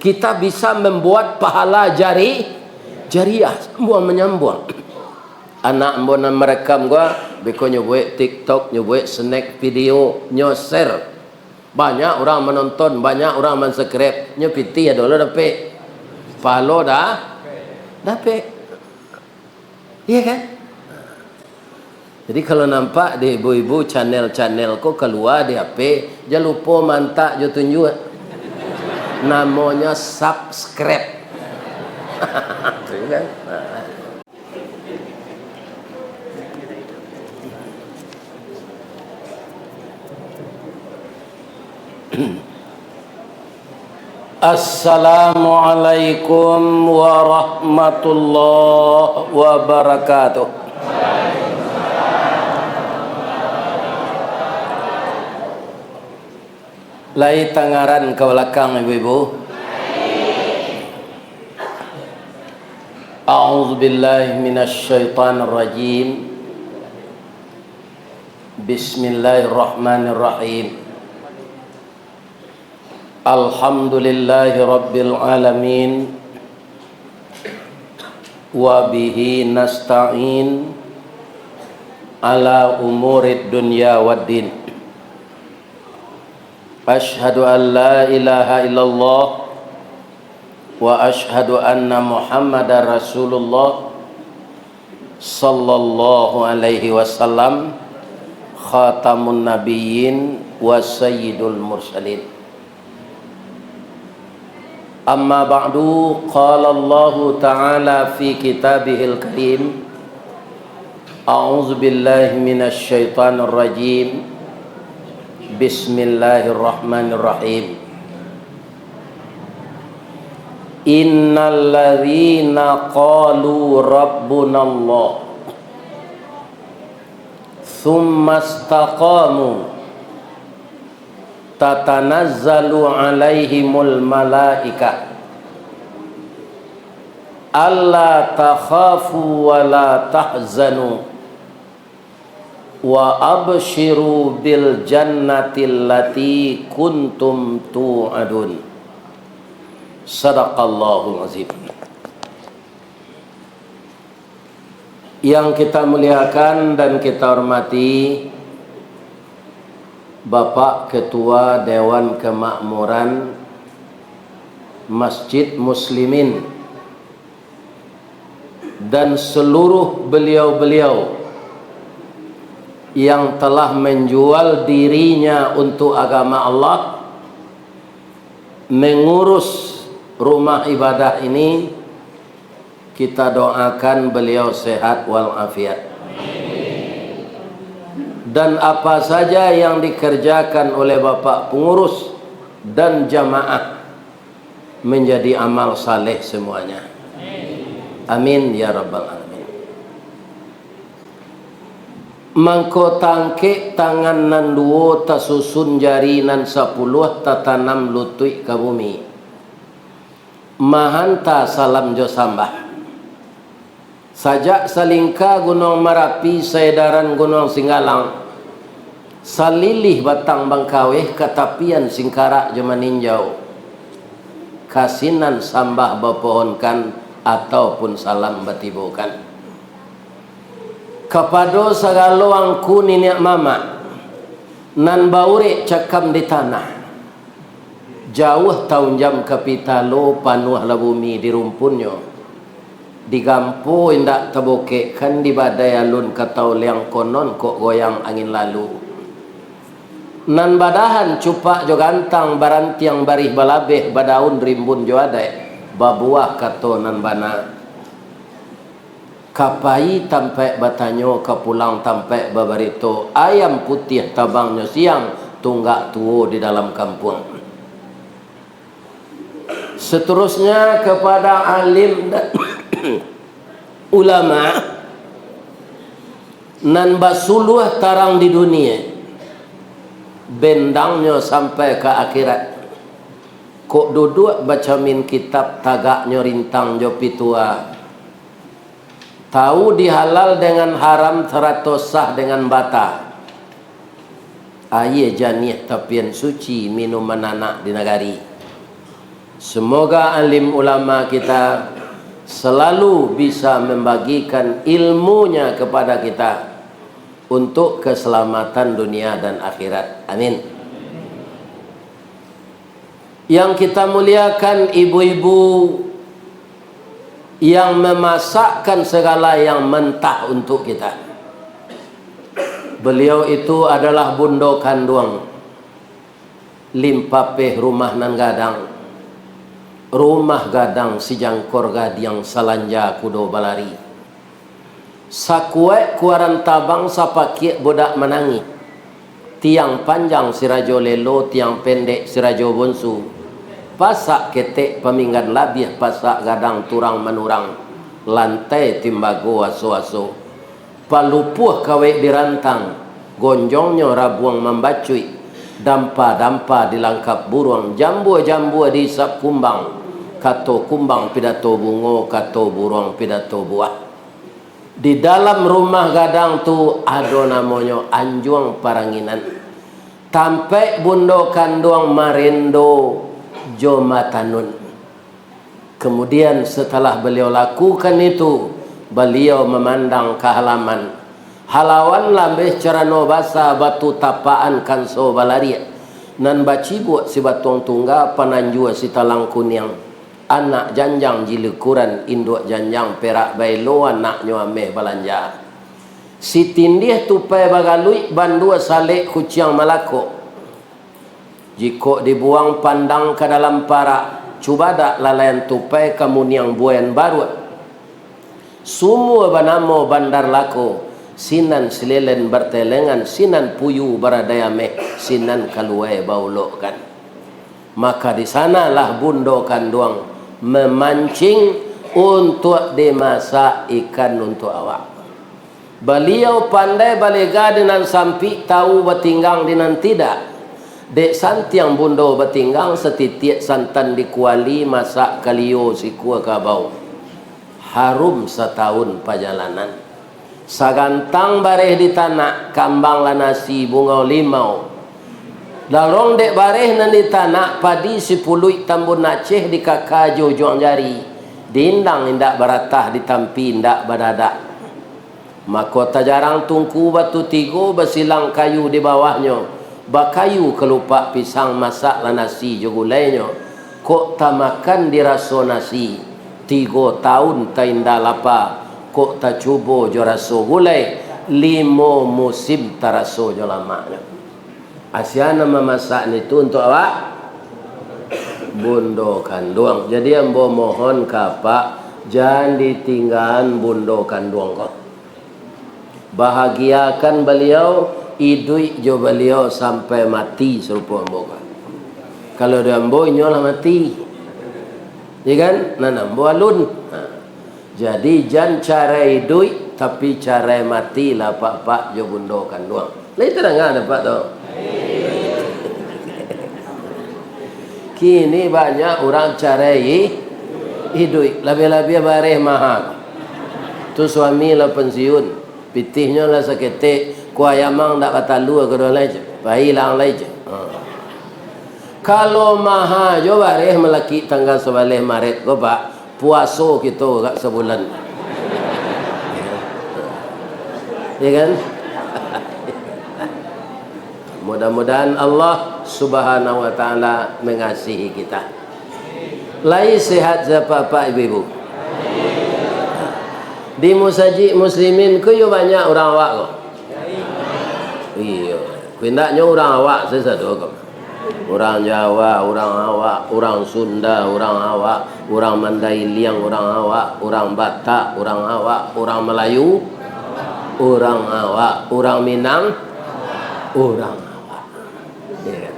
kita bisa membuat pahala jariah, sambung menyambung. Anak mbona merekam gua, beko nyobuat TikTok, nyobuat snack video, nyo-share. Banyak orang menonton, banyak orang men-subscribe. Nyo piti ya dulu dapat. Follow dah dapat. Iya kan? Jadi kalau nampak di ibu-ibu channel-channel kok keluar di HP, jangan lupa mantak jo tunjuk. Namanya subscribe. Itu kan? Assalamualaikum warahmatullahi wabarakatuh. Lai tangaran ke belakang ibu-ibu. A'udzu billahi minasy syaithanir rajim. Bismillahirrahmanirrahim. Alhamdulillahi rabbil alamin. Wa bihi nasta'in ala umurid dunya waddin. Ashhadu an la ilaha illallah wa ashhadu anna Muhammadar Rasulullah sallallahu alaihi wasallam, khatamun nabiyyin wa sayyidul mursalin. Amma ba'du, qala Allah ta'ala fi kitabihil karim, a'udzu billahi minasy syaithanir rajim. Bismillahirrahmanirrahim. Innal ladzina qalu rabbunallah tsumma istaqamu tatanazzalu alaihimul malaika alla takhafu wa la tahzanu wa abshiru bil jannati allati kuntum tu'adun. Sadaqallahul azim. Yang kita muliakan dan kita hormati Bapak Ketua Dewan Kemakmuran Masjid Muslimin dan seluruh beliau-beliau yang telah menjual dirinya untuk agama Allah, mengurus rumah ibadah ini. Kita doakan beliau sehat walafiat. Dan apa saja yang dikerjakan oleh Bapak pengurus dan jamaah menjadi amal saleh semuanya. Amin ya rabbal alamin. Mangko tangke tangan nan duo tasusun jari nan 10 tatanam lutui ka bumi. Mahanta salam jo sambah. Sajak salingka Gunung Merapi, saedaran Gunung Singgalang, salilih batang Bangkaweh, katapian Singkarak jo maninjau. Kasinan sambah bapohonkan ataupun salam batibukan. Kepada segala angku nenek mama nan baure cakam di tanah, jauh tahun jam kapitalo panuh la bumi di rumpunnya, digampu indak taboke kan di badai alun katau liang konon kok goyang angin lalu. Nan badahan cupak jo gantang barantiang barih balabeh badaun rimbun jo adai babuah kato nan bana. Kapai tampai batanyo kapulang tampai babarito, ayam putih tabangnya siang tunggak tuo di dalam kampung. Seterusnya kepada alim dan ulama nan basuluh tarang di dunia, bendangnya sampai ke akhirat. Kok duduk baca min kitab tagaknya rintang jo pitua. Tahu dihalal dengan haram, teratos sah dengan bata. Aye janih tapian suci minuman anak di negari. Semoga alim ulama kita selalu bisa membagikan ilmunya kepada kita untuk keselamatan dunia dan akhirat. Amin. Yang kita muliakan, ibu-ibu yang memasakkan segala yang mentah untuk kita. Beliau itu adalah bundo kanduang, limpapeh rumah nan gadang, rumah gadang si jangkor gadiang salanja kudo balari. Sakuek kuaran tabang sapakie bodak menangi. Tiang panjang si rajo lelo, tiang pendek si rajo bonsu. Pasak ketek paminggan labiah, pasak gadang turang menurang. Lantai timbago aso-aso. Palupuh kawek dirantang. Gonjongnya rabuang membacui. Dampa-dampa dilangkap buruang. Jambu-jambu diisap kumbang. Kato kumbang pidato bungo, kato buruang pidato buah. Di dalam rumah gadang tu ada namanya anjuang paranginan. Tampai bundo kanduang marindo jomatanun. Kemudian setelah beliau lakukan itu, beliau memandang ke halaman. Halawan lambeh carano basa batu tapaan kanso balaria. Nan bacibu si batuang tungga pananjua si talang kuniang. Anak janjang jilikuran induk janjang perak bailo anaknya ameh balanja. Si tindih tupai bagalui bandua salek kuciang malako. Jika dibuang pandang ke dalam parak, cuba dak lalayan tupai kamuniang buayan baru. Semua banamo bandar lako. Sinan silelen bertelengan, sinan puyu baradaya meh, sinan kaluai baulok kan. Maka di sanalah bundo kanduang memancing untuk dimasak ikan untuk awak. Beliau pandai balega dengan sampi tahu bertinggang dengan tidak. Dek santiang bundo bertinggang setitiak santan dikuali masak kalio si kuah kabau. Harum setahun perjalanan. Sagantang bareh di tanah kambang lanasi bunga limau. Larong dek bareh nan di tanah padi sepuluh tambun Aceh di kakajo juang jari. Dindang indak baratah ditampi indak badadak. Mahkota jarang tungku batu tigo besilang kayu di bawahnya. Bakayu kelupak pisang masak lah nasi jogulainya. Kok tak makan diraso nasi. 3 tahun tak indah lapa. Kok tak cubo jo raso gulai. 5 musim tak raso jo lamaknya. Asyana memasak itu untuk awak bundo kanduang. Jadi ambo mohon kapak jangan ditinggalkan bundo kanduang kok. Bahagiakan beliau, idui jo beliau sampai mati serupa ambo kan. Kalau dia ambo nyolah mati. Ya kan? Nah ambo alun. Jadi jangan cara idui tapi cara mati lah pak jo bundo kanduang. Lain terang ada pak tu. Kini banyak orang carai hidup lebih-lebih bareh mahal. Tu suami lah pensiun, pitihnya lah seketik, kuayamang tak kata lu ke dua lagi, bahilang lagi. Kalau mahal jo bareh melaki tanggal 11 Maret ko pak, puaso kita kat sebulan. Ya kan? Mudah-mudahan Allah Subhanahu wa taala mengasihi kita. Lai sehat siapa pak ibu-ibu? Di musajid muslimin ku yo banyak orang awak kok. Iya, pindahnya orang awak sesatu kok. Orang Jawa, orang awak, orang Sunda, orang awak, orang Mandailing, orang awak, orang Batak, orang awak, orang Melayu, orang awak, orang Minang, orang awak. Ya.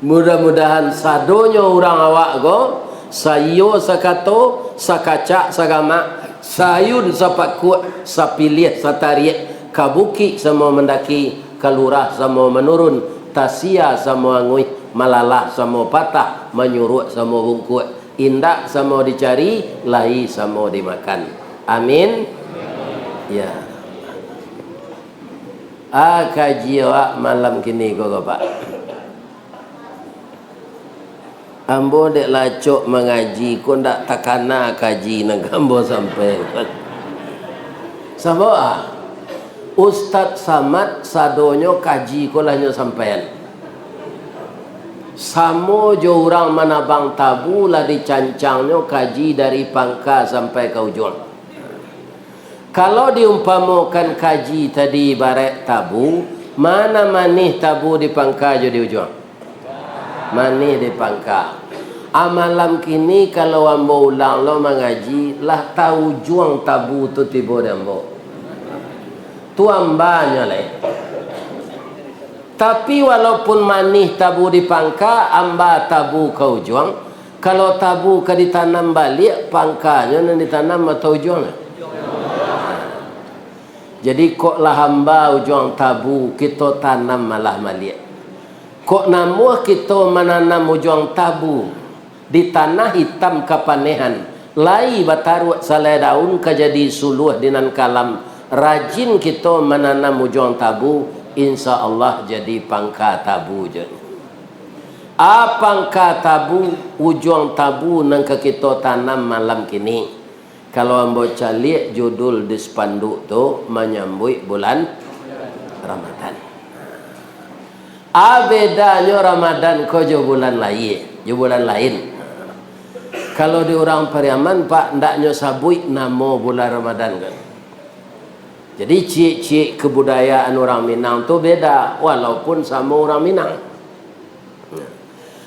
Mudah-mudahan sadonyo orang awak go sayo sakato sakacak sagama sayun sapakut sapilih satariek kabuki sama mendaki kalurah sama menurun tasia sama ngui malalah sama patah menyuruh sama bungkuk indak sama dicari lahi sama dimakan. Amin. Ya. Kaji awak malam kini kau pak. Ambo dek lacok mengaji, ko ndak takana kaji nang ambo sampai. Sama Ustaz Samad sadonyo kaji ko lanyo sampean. Samo jo orang manabang tabu lah dicancangnya kaji dari pangka sampai ke ujung. Kalau diumpamakan kaji tadi ibarat tabu, mana manih tabu di pangka jo di ujung? Manih di pangka. Amalam kini kalau ambo ulang lo mengaji lah tahu juang tabu tu tiba ambo. Tu ambanya leh. Tapi walaupun manih tabu di pangka, amba tabu kau juang. Kalau tabu ke ditanam balik, pangkanya nan ditanam atau juang. Jadi kok lah hamba ujung tabu kita tanam malah balik. Kok namuh kita menanam ujung tabu di tanah hitam kapanehan. Lai bataru salai daun kejadi suluh dinan kalam. Rajin kita menanam ujung tabu, insya Allah jadi pangka tabu je. Pangka tabu, ujung tabu nang ke kita tanam malam kini. Kalau ambo calik judul di spanduk tu menyambut bulan Ramadan. Bedanya Ramadan ko jo bulan lain, jo bulan lain. Kalau di orang Pariaman pak ndaknya sabui namo bulan Ramadan kan. Jadi cik-cik kebudayaan orang Minang tu beda walaupun sama orang Minang.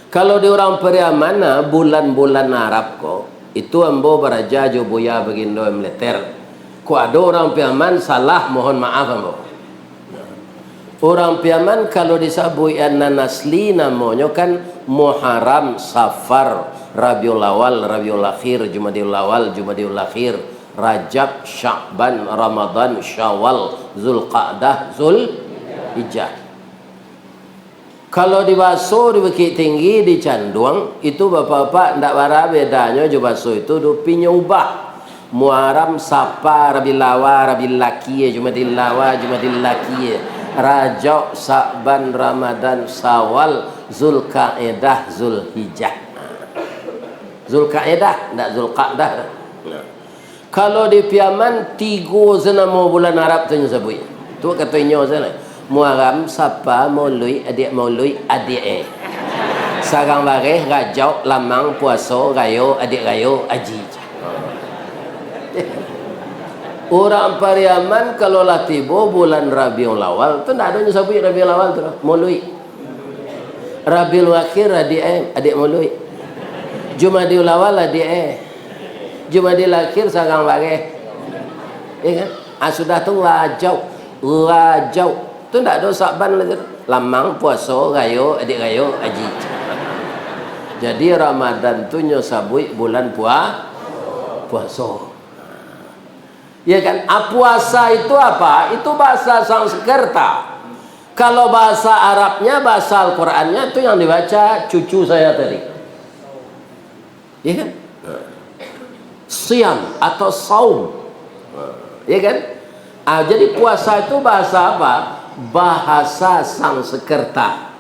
Kalau di orang Pariaman bulan-bulan Arab kok itu ambo baraja jo boya bagindo meleter. Ko ada orang Pariaman salah mohon maaf ambo. Orang Pariaman kalau disabui anan asli namanya kan Muharram, Safar, Rabiul Awal, Rabiul Akhir, Jumadil Awal, Jumadil Akhir, Rajab, Sya'ban, Ramadan, Syawal, Zulqa'dah, Zulhijjah. Kalau di baso di Bukit Tinggi di Canduang itu bapak-bapak ndak bara bedanya jo baso itu do pinya ubah. Muharram, Safar, Rabiul Awal, Rabiul Akhir, Jumadil Awal, Jumadil Akhir, Rajab, Sya'ban, Ramadan, Syawal, Zulqa'dah, Zulhijjah. Zulqa'dah ndak Zulqa'dah. Kalau di Piaman tiga senama bulan Arab tu nyebut. Tu katanya sana. Muharram, Safar, Maulid, adik. Sarang bareh, Rajab, Lamang, Puasa, Raya, adik Raya, Haji. Orang Pariaman kalau lah tiba bulan Rabiul Awal tu ndak ada nyebut Rabiul Awal tu. Maulid. Rabiul Akhir adik Maulid. Jumadil Awal adik Jumadil Akhir sarang bareh. Ya kan? Sudah tu Rajab. Tu tak ada Sya'ban lagi. Lamang, Puasa, Raya, adik Raya, Haji. Jadi Ramadan tu nyosabui bulan puasa. Ya kan? Puasa itu apa? Itu bahasa Sanskerta. Kalau bahasa Arabnya, bahasa Al-Qur'annya itu yang dibaca cucu saya tadi. Ya kan? Siam atau saum. Ya kan? Jadi puasa itu bahasa apa? Bahasa Sanskerta.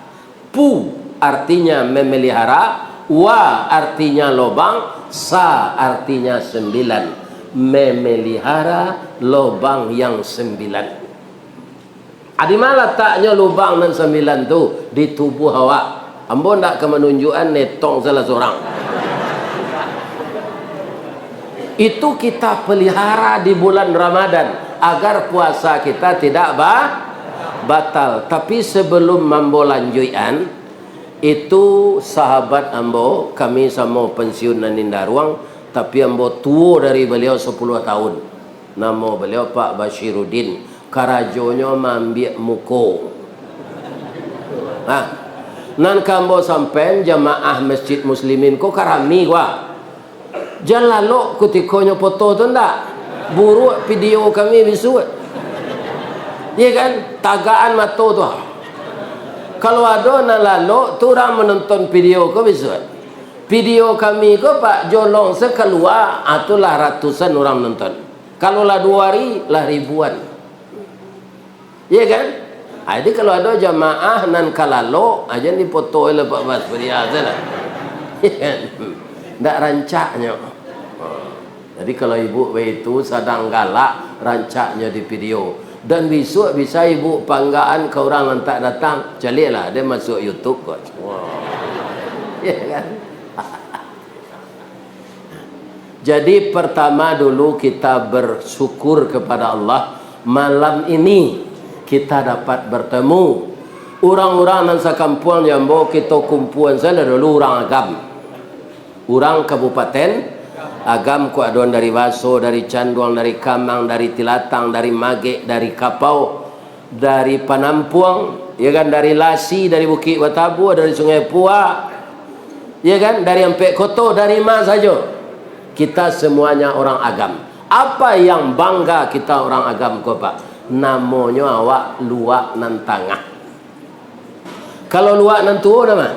Pu artinya memelihara, wa artinya lobang, sa artinya 9. Memelihara lobang yang 9. Di mana letaknya lubang yang 9 tu? Di tubuh awak. Ambo ndak ke menunjukkan netong salah seorang. Itu kita pelihara di bulan Ramadan agar puasa kita tidak batal. Tapi sebelum mambo lanjutan itu sahabat ambo kami sama pensiun Naninda Ruang, tapi ambo tua dari beliau 10 tahun. Nama beliau Pak Bashiruddin. Karajonya mambia muko. Nan kambo sampai jamaah masjid muslimin ko karami gua. Jalalo kutikonyo foto tu ndak buruk video kami bisu. Ya kan? Tagaan mato tu. Kalau ada nalalo tu orang menonton video ko bisu. Video kami ko Pak Jolong sekeluar atulah ratusan orang menonton. Kalau lah 2 hari lah ribuan. Ya kan? Jadi kalau ada jamaah nan kalalo aja dipoto oleh Pak Mas Priya sana. Tidak rancaknya. Jadi kalau ibu itu sedang galak, rancaknya di video. Dan besok bisa ibu panggaan ke orang yang tak datang, carilah dia masuk YouTube kok. Wow. Ya kan? Jadi pertama dulu kita bersyukur kepada Allah, malam ini kita dapat bertemu. Orang-orang nan sakampuan yang bawa kita kumpulan saya dulu orang agam. Orang kabupaten agam ku adon dari Baso, dari Canduang, dari Kamang, dari Tilatang, dari Magek, dari Kapau, dari Panampuang, ya kan, dari Lasi, dari Bukit Watabu, dari Sungai Pua, ya kan, dari Ampek Koto, dari mana saja. Kita semuanya orang agam. Apa yang bangga kita orang agam ko Pak? Namanya awak luak nan tangah. Kalau luak nan tuo nama?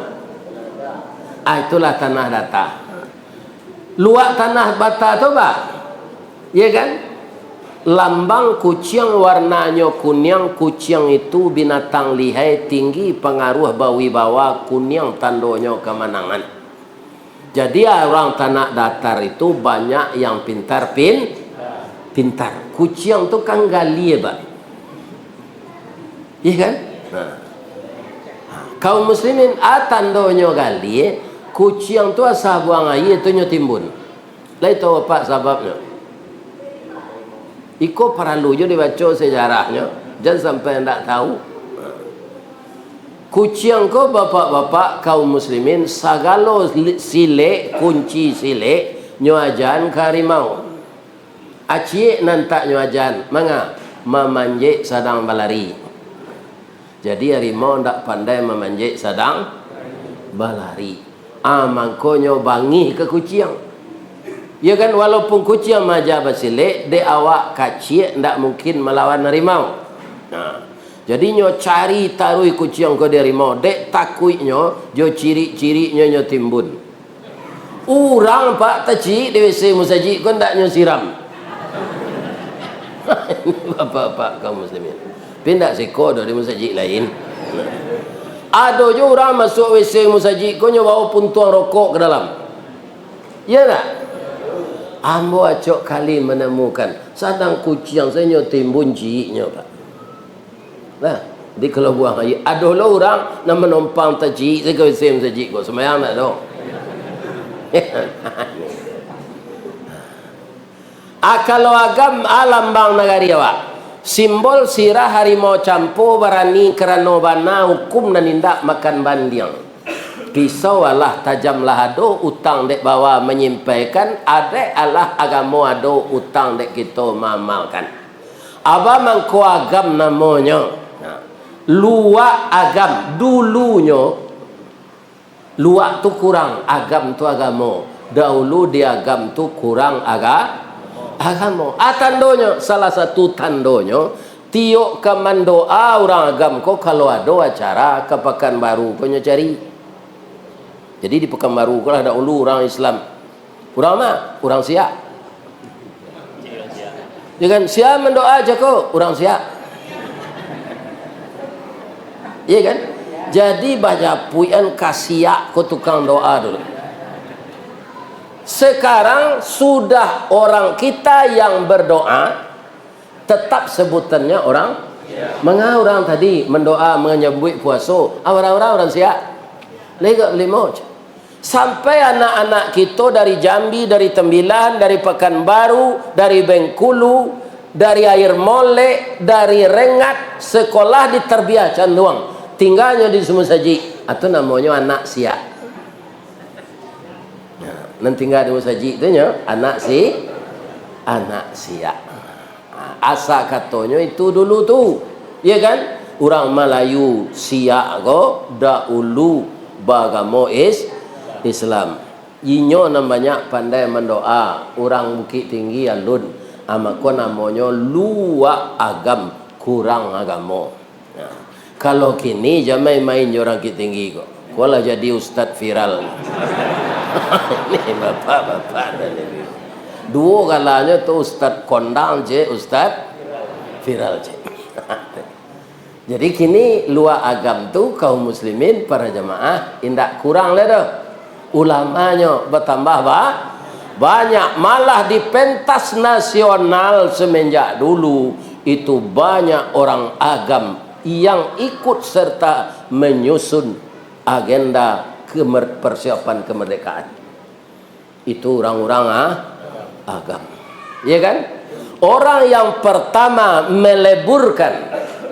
Itulah tanah data. Luak tanah bata tu Pak, ya kan? Lambang kucing warnanya kuning. Kucing itu binatang lihai, tinggi, pengaruh bawi-bawa, kuning tandonya kemenangan. Jadi orang tanah datar itu banyak yang pintar. Kucing tu kan gali Pak, ya kan? Nah, kaum muslimin tandonya gali. Kucing tu asal buang air itu timbun. Lai tahu apa sebabnya? Iko perlu je dibaca sejarahnya. Jangan sampai tidak tahu. Kucing ko bapak-bapak kaum muslimin sagalo sile kunci sile nyoajan karimau. Acik nantak nyoajan. Manga memanjik sedang balari. Jadi harimau tidak pandai memanjik sedang balari. Mangkonyo bangi ke kucing. Ya kan, walaupun kucing maja basile, de awak kacik ndak mungkin melawan harimau. Nah, jadi nyo cari tarui kucing ko harimau, dek takuinyo, jo ciri-cirinya nyo timbun. Urang Pak taci di WC musajid ko ndak nyo siram. Bapak-bapak kaum muslimin. Pindah siko do di musajid lain. Ada je orang masuk WC musajid kau bawa puntuang rokok ke dalam. Ya tak? Ambo acok kali menemukan sadang kucing saya timbun jiknya Pak. Nah, di kalau buang air ada lah orang nak menumpang tajik saya ke WC musajid kau semayang tak tahu. Kalau agam alam bang negari awak. Simbol sirah harimau campo berani kerana bana hukum dan nindak makan bandiang. Pisau Allah tajam lahado utang dek bawa menyimpaikan adek Allah agama ado utang dek kita mamalkan. Aba mangko agam namanya. Luak agam dulunya. Luak tu kurang, agam tu agama. Dahulu dia agam tu kurang agama. Tandonya salah satu tandonya tiok ke mandoa orang agam ko kalau ada acara ke Pekanbaru ko cari. Jadi di Pekanbaru ko lah dahulu orang Islam. Orang mana? Orang Siak. Jangan Siak mendoa aja ko orang Siak. Iya kan? Jadi banyak puyan kasiak ko tukang doa dulu. Sekarang sudah orang kita yang berdoa tetap sebutannya orang orang tadi mendoa menyebut puasa orang-orang Siak lega limo sampai anak-anak kita dari Jambi, dari Tembilan, dari Pekanbaru, dari Bengkulu, dari Air Molek, dari Rengat, sekolah di Terbiah Canduang, tinggalnya di Sumusajik atau namanya anak Siak. Nanti tinggal di musajid itu anak Siak. Asa katanya itu dulu tu, ya kan? Orang Melayu Siak go dahulu bagamo Islam. Inyo namanya pandai mendoa. Orang Bukit Tinggi alun, amako namanya luak agam kurang agama. Nah, kalau kini jamai main orang Bukit Tinggi kok. Kuala jadi ustaz viral. Ini bapak-bapak dan ibu. Dua kalanya tu ustaz kondang je, ustaz viral je. Jadi kini luar agam tu kaum muslimin para jemaah indak kurang lah dah. ulamanya bertambah banyak. Malah di pentas nasional semenjak dulu itu banyak orang agam yang ikut serta menyusun agenda persiapan kemerdekaan. Itu orang-orang agam, ya kan? Orang yang pertama meleburkan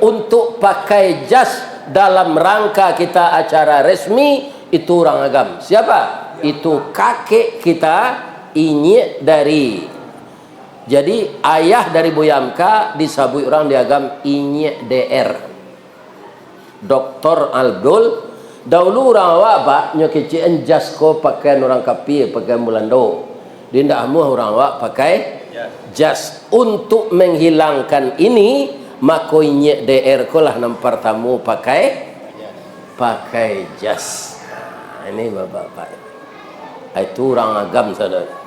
untuk pakai jas dalam rangka kita acara resmi itu orang agam. Siapa? Itu kakek kita, Inyek dari. Jadi ayah dari Boyamka disabui orang di agam Inyek DR. Dr. Abdul. Dahulu orang awak pak nyokecian jas ko pakaian orang kapir, pakaian Mulando. Di ndahmu orang awak pakai jas. Untuk menghilangkan ini maka Inyek DR ko lah nampar tamu pakai jas. Ini bapak-bapak. Itu orang agam saudara.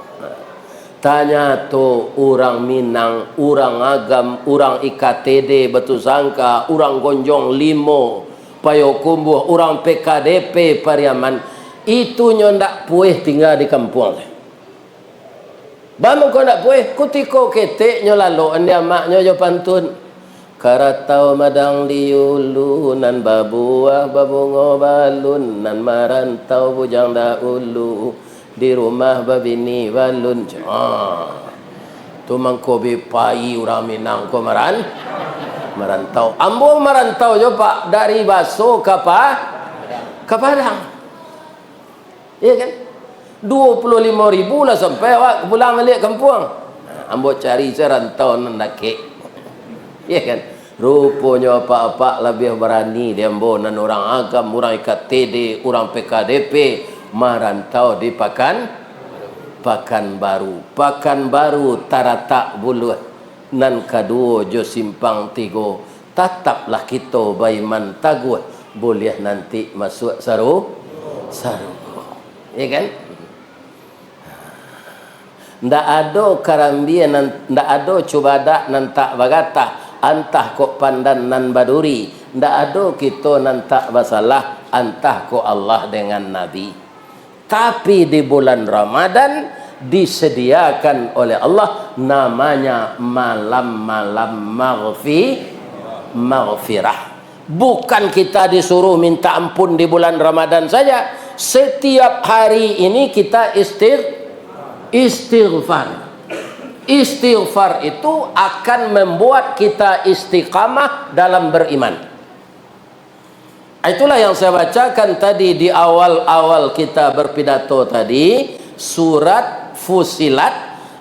Tanya tu orang Minang, orang agam, orang IKTD, Batu Sangka, orang Gonjong Limo, Payokumbuh, orang PKDP Pariaman, itu ndak puih tinggal di kampung. Bamu kau ndak puih, kutiko ketek nyo lalu anda maknya jo pantun. Karatau madang diulu nan babuah babungo balun nan marantau bujang daulu di rumah babini balun. Tu mangkobi pai urang Minang ko merantau. Ambo merantau jo pak dari Baso ke Padang. Iya kan? 25.000 lah sampai awak pulang balik kampung. Ambo cari serantau nandake. Iya kan? Rupanya apa-apa lebih berani dia ambo nan orang agam, orang IKTD, orang PKDP merantau di Pekanbaru taratak buluh nan kedua jo simpang tigo tataplah kita baiman taguh boleh nanti masuk saru ya kan? Ndak ada karambian, ndak ada cubada nan tak bagata antah kok pandan nan baduri, ndak ada kita nan tak basalah antah kok Allah dengan Nabi. Tapi di bulan Ramadan disediakan oleh Allah namanya malam-malam maghfirah. Bukan kita disuruh minta ampun di bulan Ramadan saja. Setiap hari ini kita istighfar. Istighfar itu akan membuat kita istiqamah dalam beriman. Itulah yang saya bacakan tadi di awal-awal kita berpidato tadi, surat Fusilat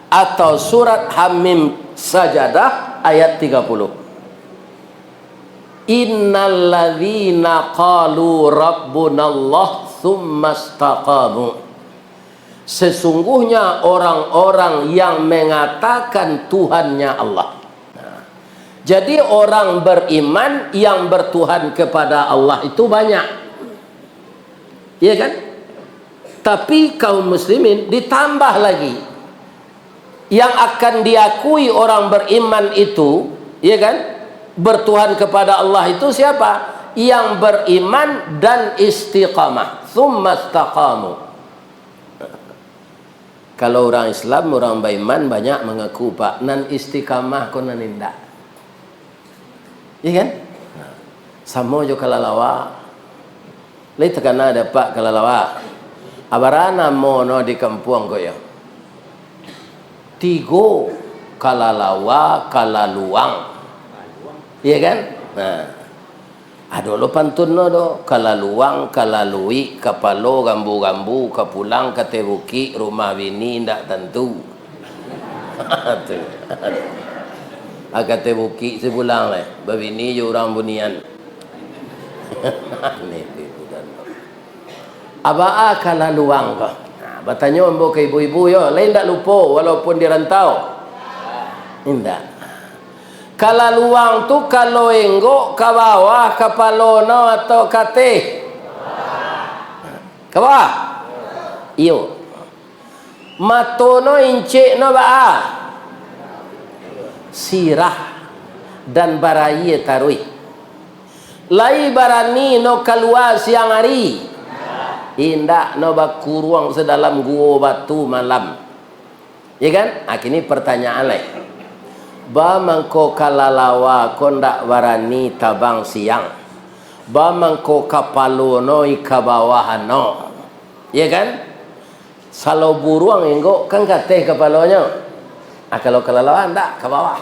atau surat Hamim Sajadah ayat 30. Innalladzina qalu rabbunallah tsumma istaqamu. Sesungguhnya orang-orang yang mengatakan Tuhannya Allah. Jadi orang beriman yang bertuhan kepada Allah itu banyak. Iya kan? Tapi kaum muslimin ditambah lagi. Yang akan diakui orang beriman itu, iya kan? Bertuhan kepada Allah itu siapa? Yang beriman dan istiqamah. Tsumma istaqamu. Kalau orang Islam, orang beriman banyak mengaku pak nan istiqamah ko nan indah. Iya kan? Sama jo kalalawa. Lai tekana ada pak kalalawa. Abarana mono di kampung ko ya. Tigo kalalawa kalaluang. Iya kan? Nah. Ado lo pantun no do kalaluang kalalui kapalo gambu-gambu kapulang katebuki rumah bini ndak tentu. Agak tebuki sebulang leh, babini je orang bunian. Abaa kalaluang ko. Bertanya ambo ke ibu-ibu yo, lain ndak lupa walaupun di rantau. Indak. Kalaluang tu kalau enggok ke bawah kapalono atau kate. Ke bawah. Iyo. Matono incik no baa. Sirah dan baraye tarui. Lai barani no keluar siang hari. indak no bakuruang sedalam gua batu malam. Ya kan? Kini pertanyaan lain. Ba mangko kalalawa kondak warani tabang siang. Ba mangko kapalono ika bawahano. Ya kan? Kalau buruang enggo kan kateh kepalanya. Kalau kalalawa ndak ke bawah.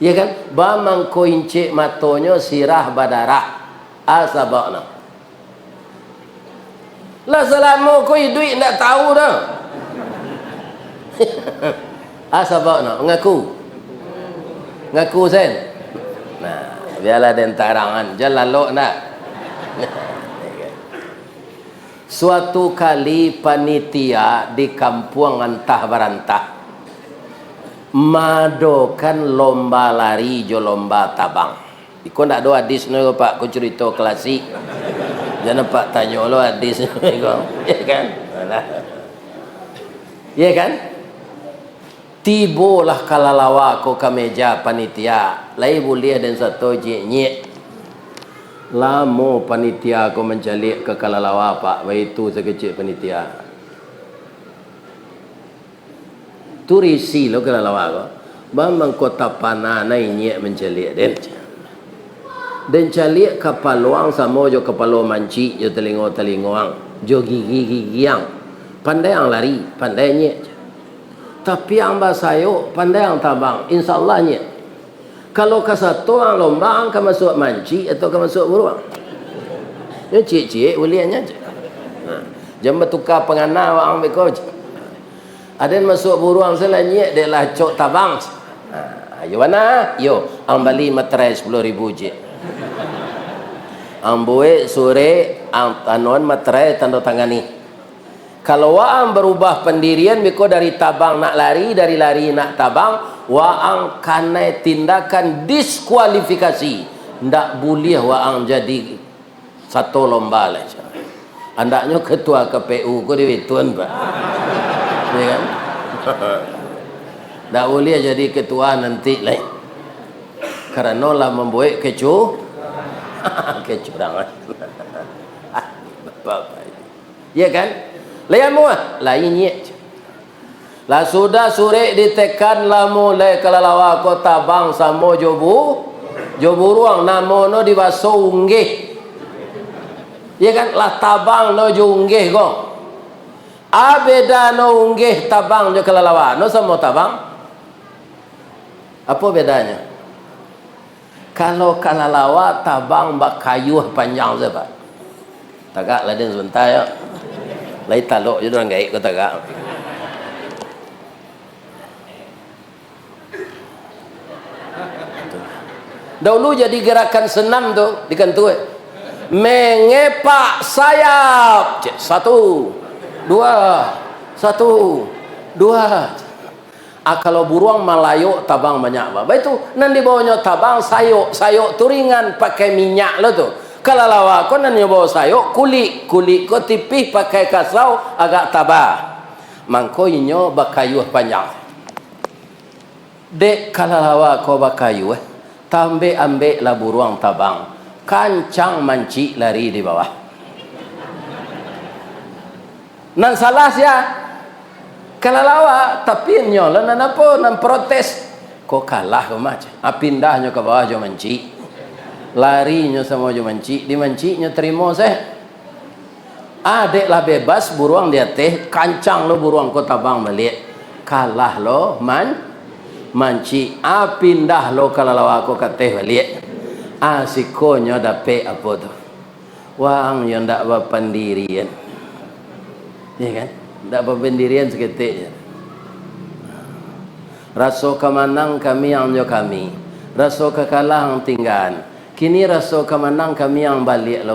Ya kan? Ba mangko incik matonyo sirah badara. Asabana. Lah selama kau duit ndak tahu dah. Asabana ngaku sen. Nah, biarlah den tarangan jalan lo nak. Suatu kali panitia di kampung antah barantah madokan lomba lari jo lomba tabang. Iko ndak do hadis no Pak, ku cerita klasik. Jangan Pak tanya lo hadis iko. Ya kan? Ya kan? Tibolah kalalawa ko kameja panitia. Lai boleh dan satu je lamo panitia ko mencalik ke kalalawa Pak. Itu sekecil panitia. Turisi lo kalalawa ko. Bambang kota panah na inyek mencalik dan calik kapaluang sama jo kapalo manci jo telingo-telingoang jo gigi-gigiang. Pandai yang lari, pandai nyek. Tapi yang basayo pandai yang tabang, insyaallah nyek. Kalau ke satu yang lomba ke masuk manci atau ke masuk buruang. Ya cik-cik bolehnya je. Jam bertukar pengana wang beko. Ada yang masuk buruang selanyek dia lah cok tabang. Ayo mana? Yo, ang bali materai 10,000 je. Ang buwe sore ang tanon materai tanda tangani. Kalau waang berubah pendirian biko dari tabang nak lari, dari lari nak tabang, waang kanai tindakan diskualifikasi. Ndak boleh waang jadi satu lomba lah. Andaknya ketua KPU ko diwituan Pak. Ya kan? Ndak boleh jadi ketua nanti lah. Karena lah membuat kecurangan. Ya kan? Lain mua, lainnya. Lah sudah sore ditekan lamu le kalalawa kota bang samo jobu ruang namo no dibaso unggih. Ya kan lah tabang no jo unggih ko. Abeda no unggih tabang jo kalalawa no samo tabang. Apa bedanya? Kalau kalalawa tabang bak kayu panjang sebab. Tagak laden sebentar ya. Lai talok je orang gaik kau tagak. Dahulu jadi gerakan senam tu di kantor. Mengepak sayap. 1, 2, 1, 2. Kalau buruang Malayo tabang banyak bah. Itu nan di bawahnya tabang sayok turingan pakai minyak lo tu. Kalau lawa ko nan bawa sayok kulit ko tipih pakai kasau agak tabah. Mangko inyo bakayuh panjang. Dek kalau lawa ko bakayuh tambe ambek lah buruang tabang. Kancang manci lari di bawah. Nan salah sia. Kalau lawa tapi inyo lah nan apa nan protes. Ko kalah ko macam. Pindahnya ke bawah jo manci. Larinya sama jo manci, di mancinya terima saya. Adeklah bebas buruang dia teh, kancang lo buruang kota bang balik. Kalah lo manci, pindah lo kalalawa ko kateh balik. Sikonya dapat apa tu? Wang yang ndak berpendirian. Ya kan? Ndak berpendirian seketik. Rasa kemenang kami yang jo kami. Rasa kekalah yang tinggal. Kini rasa kemenang kami yang balik.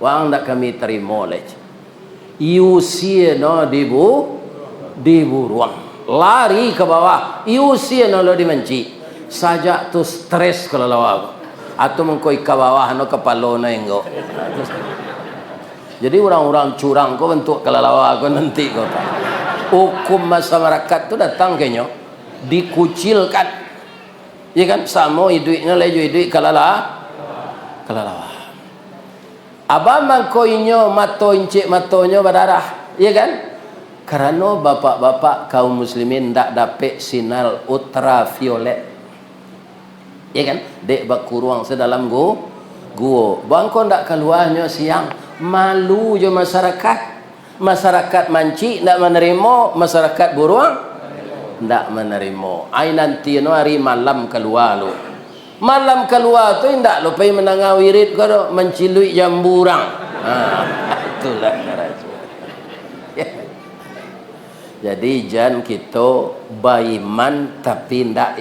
Wang tak kami terima leh. Iusia no di buruang. Lari ke bawah. Iusia no lo dimenci. Sajak tu stres kalau lawa. Atau mengkoi ke bawah no kepala no enggo. Jadi orang-orang curang ko bentuk kalau lawa ko nanti ko. Hukum masyarakat tu datang kenyo dikucilkan. Ya kan sama duitnya lejo duit kalalawa. Abang mangkoinyo mato incik matonyo berdarah, ya kan? Karena bapak-bapak kaum muslimin ndak dapat sinar ultraviolet, ya kan? Dek bakuruang sedalam gua. Bangko ndak keluarnya siang, malu jo masyarakat. Masyarakat manci ndak menerima, masyarakat buruang ndak menerima. Ai nanti no hari malam keluar lu. Malam keluar tu ndak lupa menangau wirid ko mencilui jamburang. Itulah cara. Jadi jangan kita beriman tapi ndak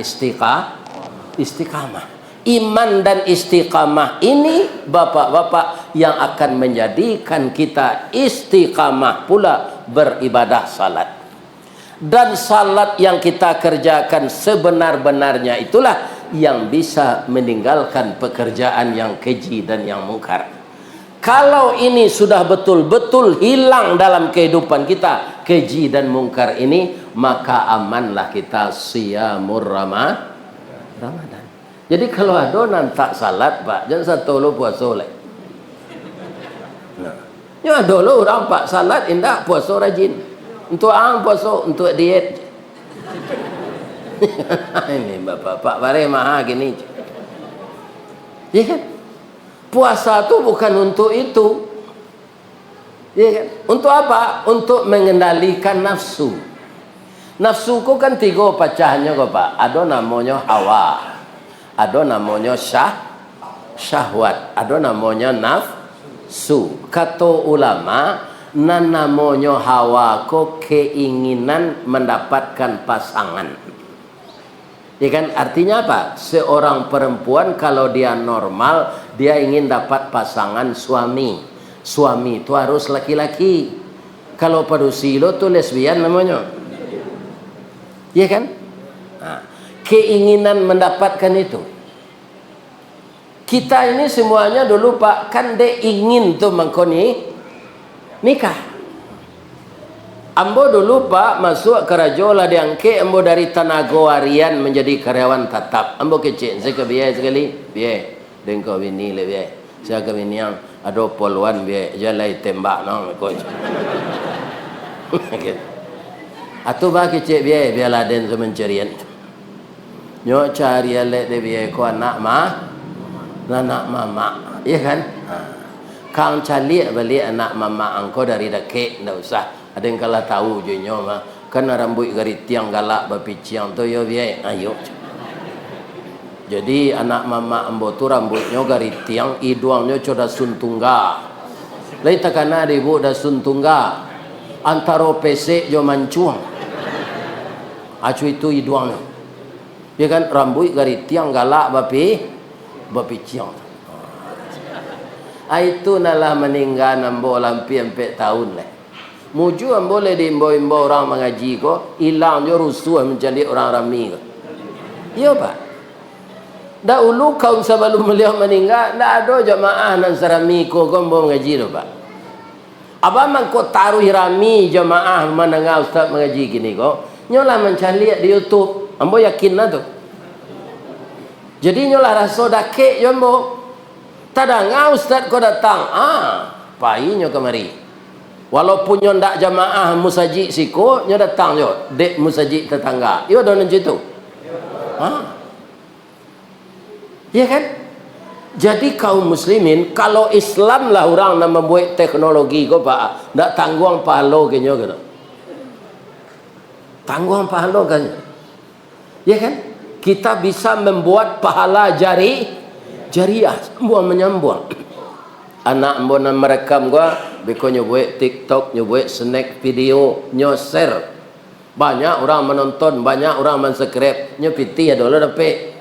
istiqamah. Iman dan istiqamah ini bapak-bapak yang akan menjadikan kita istiqamah pula beribadah salat. Dan salat yang kita kerjakan sebenar-benarnya itulah yang bisa meninggalkan pekerjaan yang keji dan yang mungkar. Kalau ini sudah betul-betul hilang dalam kehidupan kita, keji dan mungkar ini, maka amanlah kita siyamur Ramadan. Jadi kalau adonan tak salat, Pak, jangan satu lo puasa leh. Nah, ya dulu orang Pak salat indah puasa rajin. Untuk puasa, untuk diet. Ini bapak-bapak bare maha gini. Ya kan? Puasa itu bukan untuk itu. Ya kan? Untuk apa? Untuk mengendalikan nafsu. Nafsuku kan tiga pecahnya kok Pak. Ada namanya hawa. Ada namanya syahwat. Ada namanya nafsu. Kata ulama, namanya hawa ko keinginan mendapatkan pasangan. Ya kan, artinya apa? Seorang perempuan kalau dia normal, dia ingin dapat pasangan suami. Suami itu harus laki-laki. Kalau pedofilo itu lesbian namanya. Ya kan? Nah, keinginan mendapatkan itu. Kita ini semuanya dulu Pak, kan dia ingin tuh mengkoni nikah. Ambo dulu Pak masuk ke Rajola diangke ambo dari tenaga harian menjadi karyawan tetap. Ambo kecil, saya ke biaya sekali, biaya. Dengkau bini le biaya. Saya ke bini yang ada poluan biaya, jalai tembak no coach. Atau bah kecil biaya, biar laden semencarian. Nyo cari le de biaya ko anak mama, iya kan? Kang cari balik anak mama angko dari deket, ndak usah. Ada yang kalah tahu je nyo mah. Kan rambut garis tiang galak bapiciang tu yo biai. Ayo. Jadi anak mama ambo tu rambutnya garis tiang, hidungnya coda suntungga. Lain takana ada ibu dah suntungga. Antara pesek jo mancuang. Acu itu hidungnya. Ya kan rambut garis tiang galak bapiciang. Itu nalah meninggal ambo lampi 4 tahun lah. Muju boleh diimbo-imbo orang mengaji ko, hilang je rusuh menjadi orang rami ko. Iya Pak. Dahulu kaum sebelum beliau meninggal, tak ada jamaah nan serami ko kombo mengaji tu Pak. Abang man ko taruh rami jamaah menengah ustaz mengaji gini ko, nyolah mencari di YouTube. Ambo yakin lah tu. Jadi nyolah rasa dake jombo. Tadang ustaz ko datang, painya kemari. Walaupun nyo ndak jamaah musajid siko, nyo datang yo dek musajid tetangga. Yo don situ. Ya kan? Jadi kaum muslimin kalau Islam lah orang nak membuat teknologi ko Pak, ndak tanggung pahala ke nyo gitu. Tanggung pahala kan. Ya kan? Kita bisa membuat pahala jariah, buang menyambung. Anak mbona merekam gua, beko nyobuat TikTok, nyobuat snack video, nyo share. Banyak orang menonton, banyak orang mensubscribe. Nyo piti ya dulu dapat.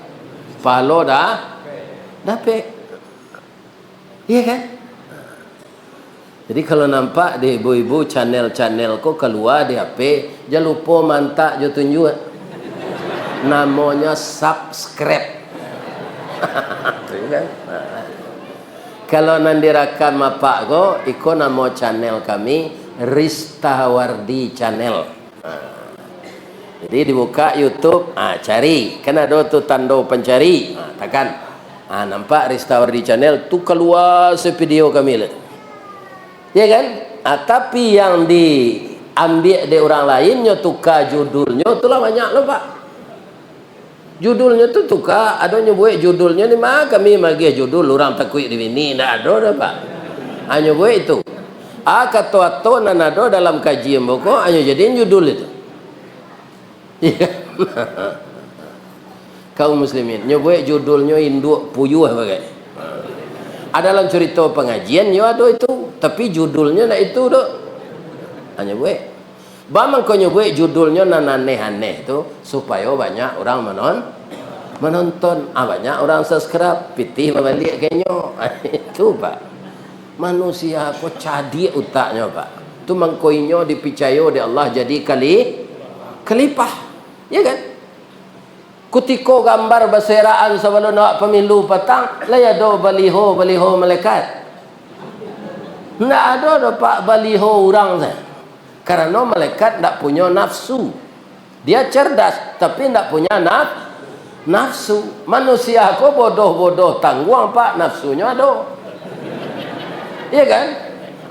Palo dah dapat. Iya kan? Jadi kalau nampak di ibu-ibu channel-channel kok keluar di HP, jangan lupa mantak jo tunjuk. Namanya subscribe. Tuh kan? Kalau nanti rakam apa ko, iko nama channel kami Ristawardi Channel. Jadi dibuka YouTube, cari, kan ada tu tanda pencari, tekan. Nampak Restory Channel tu keluar video kami lah. Ya kan? Tapi yang diambil dari orang lainnya tukar judulnya itulah banyak loh Pak. Judulnya tu tukar, adanya buat judulnya ni mah kami bagi judul orang takut di sini ndak ada dah Pak. Hanya buat itu. Kata-kata nan ada dalam kajian buku hanya jadiin judul itu. Ya. Kaum muslimin, nyobuat judulnya induk puyuh bagai. Ada dalam cerita pengajian yo ada itu, tapi judulnya nak itu dok. Hanya buat. Bamang kau nyobuat judulnya nan aneh-aneh tu supaya banyak orang menonton, banyak orang subscribe, pitih balik kayaknya. Itu Pak. Manusia kau cadi utaknya Pak. Tu mangkoinyo dipicayo di Allah jadi kelipah. Ya kan? Kutiko gambar berseraan sebelum nak pemilu petang, layado baliho malaikat. Ndak ada Pak baliho orang saya. Karena malaikat tidak punya nafsu. Dia cerdas tapi tidak punya nafsu. Manusia kok bodoh-bodoh tangguang Pak, nafsunya ada. Iya kan?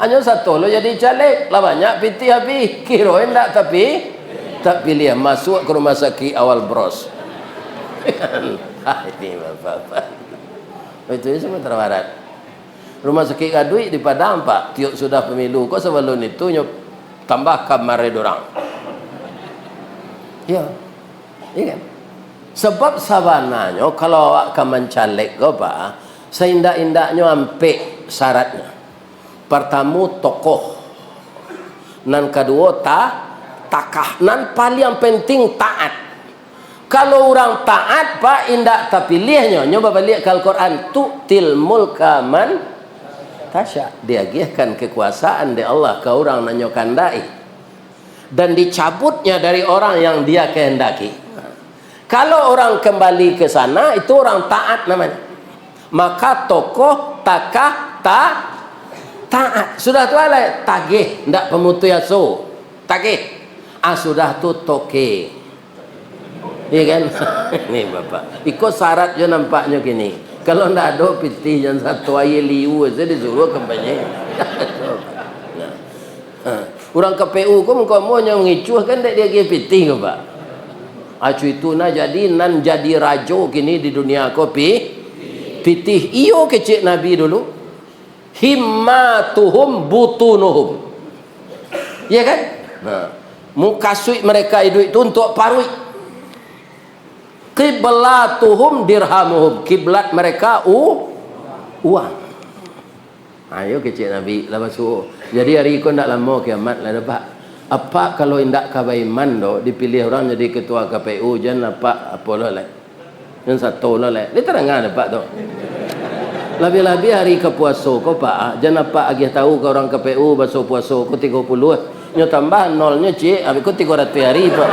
Hanya satu lo jadi caleg lah banyak pitih habis. Kirain tak tapi tak pilih masuk ke rumah sakit awal bros. Ini bapak. Itu semua terbarat. Rumah sakit kadui di Padang Pak. Tiuk sudah pemilu. Kok sebelum itu tambah kamar dorang. Ya. Iya kan? Sebab sabananya kalau awak mencalek kau Pak, seindak-indaknya ampe syaratnya. Pertama tokoh. Nan kedua takah. Nan paling penting taat. Kalau orang taat Pak indak terpilihnya. Nyoba balik ke Al-Quran. Tu'til mulka man tasya, diagihkan kekuasaan di Allah ke orang yang kandai dan dicabutnya dari orang yang dia kehendaki. Kalau orang kembali ke sana itu orang taat namanya. Maka tokoh takah taat. Sudah tu lah tagih ndak pemutuyaso tagih. Sudah tu toke. Iya kan? Ini Bapak. Ikut syarat je nampaknya gini. Kalau ndak ada pitih yang satu air liu saja disuruh kampanye. Orang KPU kok muka mau yang ngicuh kan dia pitih ke Pak. Acu itu na jadi nan jadi rajo kini di dunia kopi. Pitih iyo kecik Nabi dulu. Himmatuhum butunuhum. Ya kan? Muka suik mereka itu untuk parui. Qiblatuhum dirhamuhum, kiblat mereka uang. Ayo kecil Nabi lah masuk. Jadi hari itu ndak lama kiamat lah dapat. Apa kalau indak kabaiman do dipilih orang jadi ketua KPU jangan apa lah. Yang satu lah. Dia terangan dapat tu. Lebih-lebih hari ke puasa kau Pak, jangan apa agih tahu ke orang KPU basuh puasa kau 30. Nyo tambah nolnya cik, habis kau 300 hari Pak.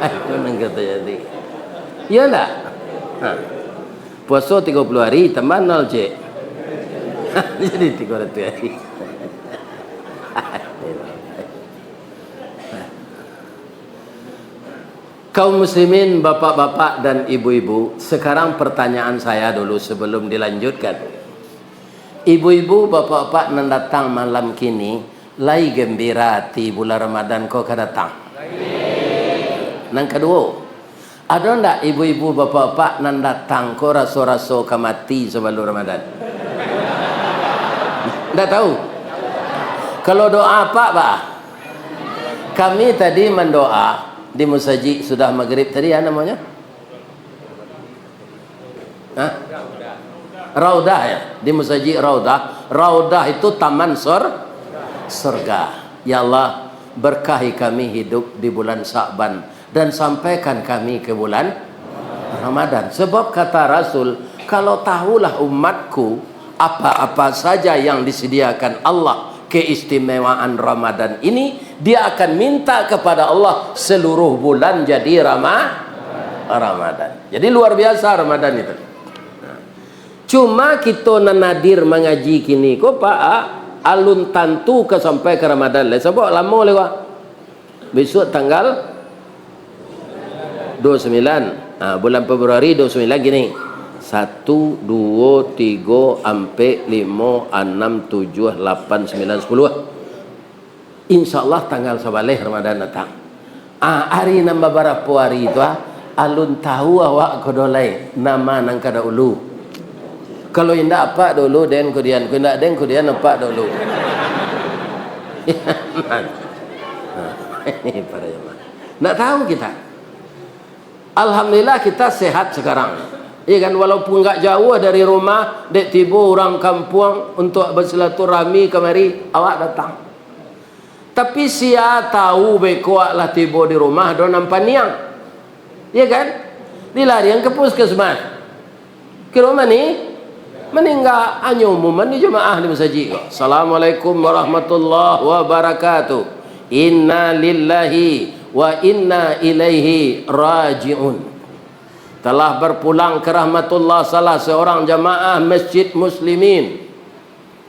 Aku nang kata jadi. Ya enggak? Puasa 30 hari tambah 0 cik. Jadi 300 hari. Kaum muslimin, bapak-bapak dan ibu-ibu, sekarang pertanyaan saya dulu sebelum dilanjutkan. Ibu-ibu, bapak-bapak yang datang malam kini, lai gembira ti bulan Ramadan kau akan datang. Yang kedua, ada ndak ibu-ibu bapak-bapak nan datang kau raso-raso kamati sebelum Ramadan? Ndak tahu. Kalau doa apa Pak? Kami tadi mendoa di musajid sudah maghrib tadi ya namanya? Raudah ya, di musajid Raudah. Raudah itu taman surga. Ya Allah, berkahi kami hidup di bulan Sya'ban dan sampaikan kami ke bulan Ramadan. Sebab kata Rasul, kalau tahulah umatku apa-apa saja yang disediakan Allah keistimewaan Ramadan ini, dia akan minta kepada Allah seluruh bulan jadi Ramadan. Jadi luar biasa Ramadan itu. Cuma kita nadir mengaji kini kok Pak alun tantu ke sampai ke Ramadan lah. Sebab lama lewat. Besok tanggal 29. Bulan Februari 29 gini. 1, 2, 3, 4, 5, 6, 7, 8, 9, 10. InsyaAllah tanggal sabaleh Ramadan datang. Hari nambah berapa hari itu alun tahu awak kodolai nama nang kada ulu. Kalau indak apa dulu den kemudian, kalau indak den kemudian apa dulu. Ini para jemaah. Nak tahu kita. Alhamdulillah kita sehat sekarang. Ya kan, walaupun enggak jauh dari rumah, dek tiba orang kampung untuk bersilaturahmi kemari, awak datang. Tapi sia tahu beko lah tiba di rumah do nampak niang. Ya kan? Dilarian ke puskesmas. Ke rumah ni meninggal hanya umuman di jemaah di masjid. Assalamualaikum warahmatullahi wabarakatuh. Inna lillahi wa inna ilaihi raji'un. Telah berpulang ke rahmatullah salah seorang jemaah masjid muslimin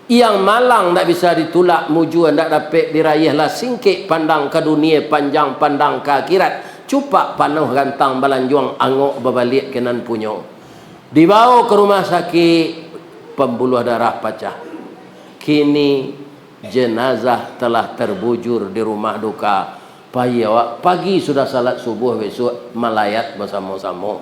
yang malang tak bisa ditulak muju tak dapat diraihlah singkit pandang ke dunia panjang pandang ke akhirat cupak panuh gantang balanjuang angok berbalik kenan punyo dibawa ke rumah sakit pembuluh darah pecah. Kini jenazah telah terbujur di rumah duka. Pagi sudah salat subuh, besok melayat bersama-sama.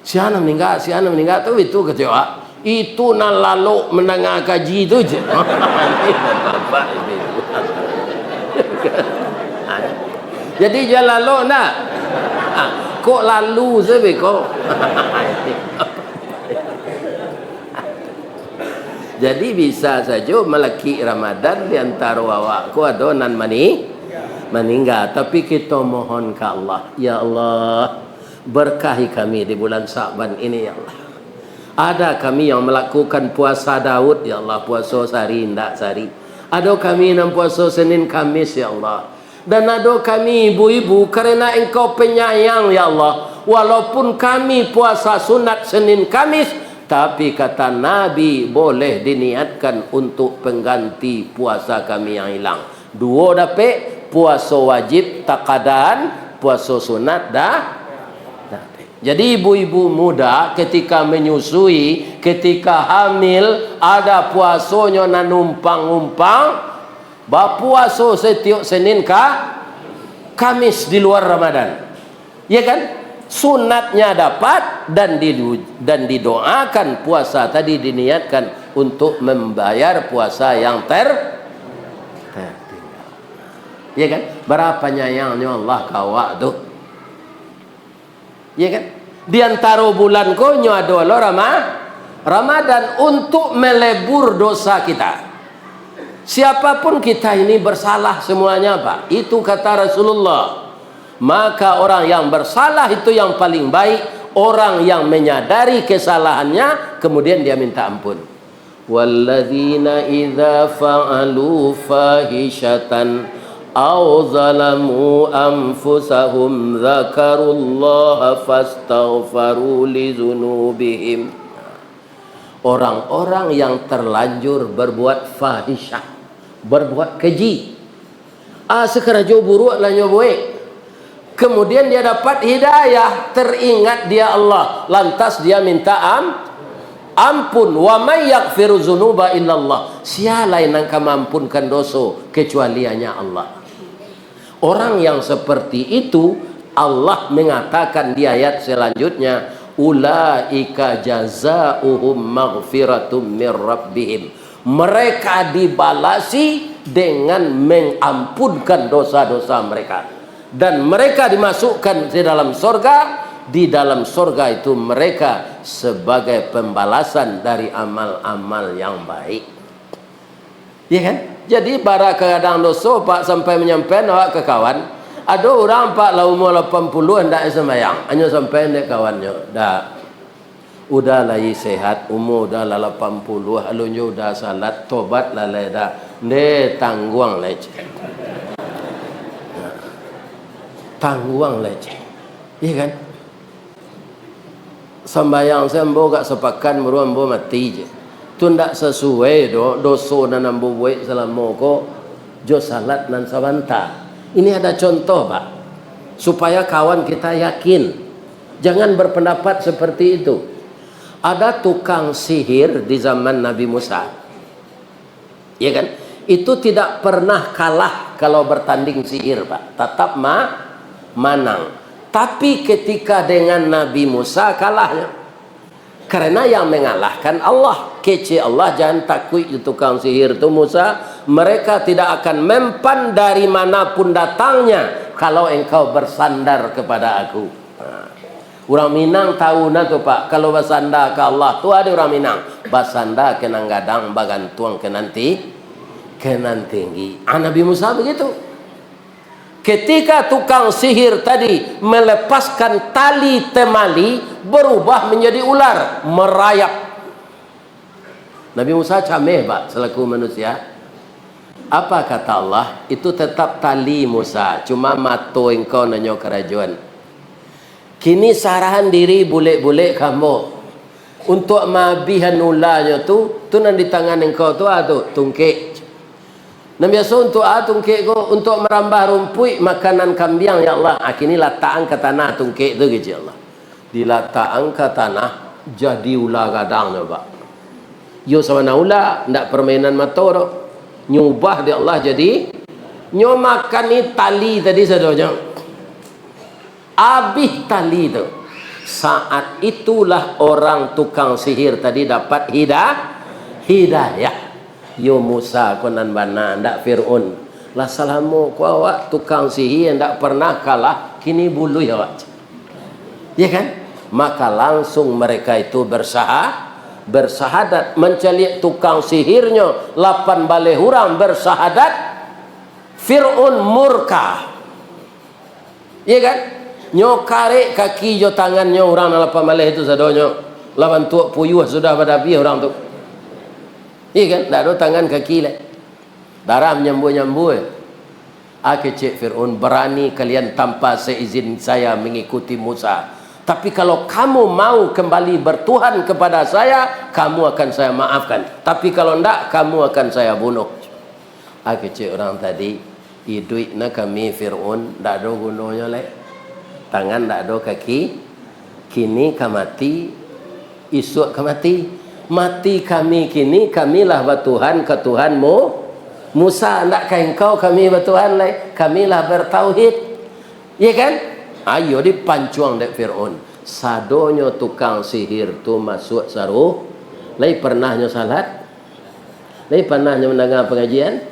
Si anak meninggal tu itu kecewa. Itu nak lalu mendengar kaji tu je. Jadi jangan lalu nak. Kok lalu sebe kok. Jadi bisa saja melaki Ramadan di antara awak ku ada nan meninggal. Tapi kita mohon ke Allah, ya Allah, berkahi kami di bulan Sa'ban ini ya Allah. Ada kami yang melakukan puasa Daud ya Allah, puasa sehari ndak sehari. Ada kami yang puasa Senin Kamis ya Allah. Dan ada kami ibu-ibu karena engkau penyayang ya Allah, walaupun kami puasa sunat Senin Kamis, tapi kata Nabi boleh diniatkan untuk pengganti puasa kami yang hilang. Dua dapat, puasa wajib takadan, puasa sunat dah. Jadi ibu-ibu muda ketika menyusui, ketika hamil, ada puasanya na numpang-numpang, berpuasa setiap Senin Kamis di luar Ramadan. Ya kan? Sunatnya dapat dan didoakan puasa tadi diniatkan untuk membayar puasa yang tertinggal. Ya kan? Berapa nyayangnya Allah kawak tu. Ya kan? Di antara bulan konyo ada Ramadan untuk melebur dosa kita. Siapapun kita ini bersalah semuanya Pak. Itu kata Rasulullah. Maka orang yang bersalah itu yang paling baik, orang yang menyadari kesalahannya kemudian dia minta ampun. Walladzina idza fa'alu fahishatan aw zalamu anfusahum dzakarullaha fastaghfaru lidzunubihim. Orang-orang yang terlanjur berbuat fahisyah, berbuat keji. Sekerajo buruk lah nyoboe. Kemudian dia dapat hidayah, teringat dia Allah, lantas dia minta ampun. Wa may yaghfiru dzunuba illallah. Siapa yang akan mengampunkan dosa kecuali hanya Allah. Orang yang seperti itu Allah mengatakan di ayat selanjutnya, ulaika jazaohum maghfiratum mir rabbihim. Mereka dibalasi dengan mengampunkan dosa-dosa mereka. Dan mereka dimasukkan di dalam surga. Di dalam surga itu mereka sebagai pembalasan dari amal-amal yang baik. Ya kan? Jadi para kadang dosa Pak sampai menyampaikan awak ke kawan. Ada orang Pak lah umur 80 hendak sembahyang, hanya sampai nek kawannya. Dah. Udah lagi sehat, umur dah 80, alunnya udah salat, tobat lah dah. Ne tangguang leceh. Tangguang leceh. Iya kan? Sembayang sembo gak sepakan meruambo mati je. Tu ndak sesuai dosa dan ambo buat selama ko jo salat nan sabanta. Ini ada contoh Pak. supaya kawan kita yakin. Jangan berpendapat seperti itu. Ada tukang sihir di zaman Nabi Musa, ya kan? Itu tidak pernah kalah kalau bertanding sihir, Pak. Tetap menang. Tapi ketika dengan Nabi Musa kalahnya, karena yang mengalahkan Allah. Kece Allah, jangan takut tukang sihir itu Musa. Mereka tidak akan mempan dari manapun datangnya kalau engkau bersandar kepada aku. Orang Minang tahu na tu Pak, kalau bersandar ke Allah tu ada orang Minang. Bersandar ke nang gadang, bagantuang ke nanti, ke nan tinggi. Nabi Musa begitu. Ketika tukang sihir tadi melepaskan tali temali, berubah menjadi ular, merayap. Nabi Musa cameh, Pak, selaku manusia. Apa kata Allah? Itu tetap tali Musa, cuma mato engkau nanyo kerajaan. Kini sarahan diri boleh-boleh kamu untuk mabihan ularnya tu nan di tangan engkau tu tungkek. Nabi biasa untuk tungkek ko untuk merambah rumput makanan kambing ya Allah. Kini lataan ke tanah tungkek tu gitu Allah. Dilataan ke tanah jadi ular gadangnya, Pak. Yo sama na ular, ndak permainan motor. Nyubah dia Allah jadi nyo makan ni tali tadi sadonya. Habis tali tu. Saat itulah orang tukang sihir tadi dapat hidayah. Yo Musa konan bana ndak Fir'aun. Lah salamu ku awak tukang sihir ndak pernah kalah, kini bulu ya awak. Ya kan? Maka langsung mereka itu bersahadat mencari tukang sihirnya 8 balai hurang bersahadat. Fir'aun murka, ya kan? Nyo karek kaki jo tangannya orang 8 balai itu sadonyo 8 tuak puyuh sudah pada pi orang tu, iya kan? Tak ada tangan kaki lah, darah menyambut-nyambut. Kecik Fir'aun, berani kalian tanpa seizin saya mengikuti Musa. Tapi kalau kamu mau kembali bertuhan kepada saya, kamu akan saya maafkan. Tapi kalau tidak, kamu akan saya bunuh. Kecik orang tadi, hidup kami Fir'aun, tidak ada gunanya leh. Tangan tidak ada kaki. Kini kamati, isuk kamati. Mati kami kini, kamilah bertuhan ke Tuhanmu. Musa, tidak engkau kami bertuhan leh. Kamilah bertauhid. Ya kan? Ayo dipancuang dek Fir'aun. Sadonyo tukang sihir tu masuk saruh. Lai pernahnya salat. Lai pernahnya mendengar pengajian.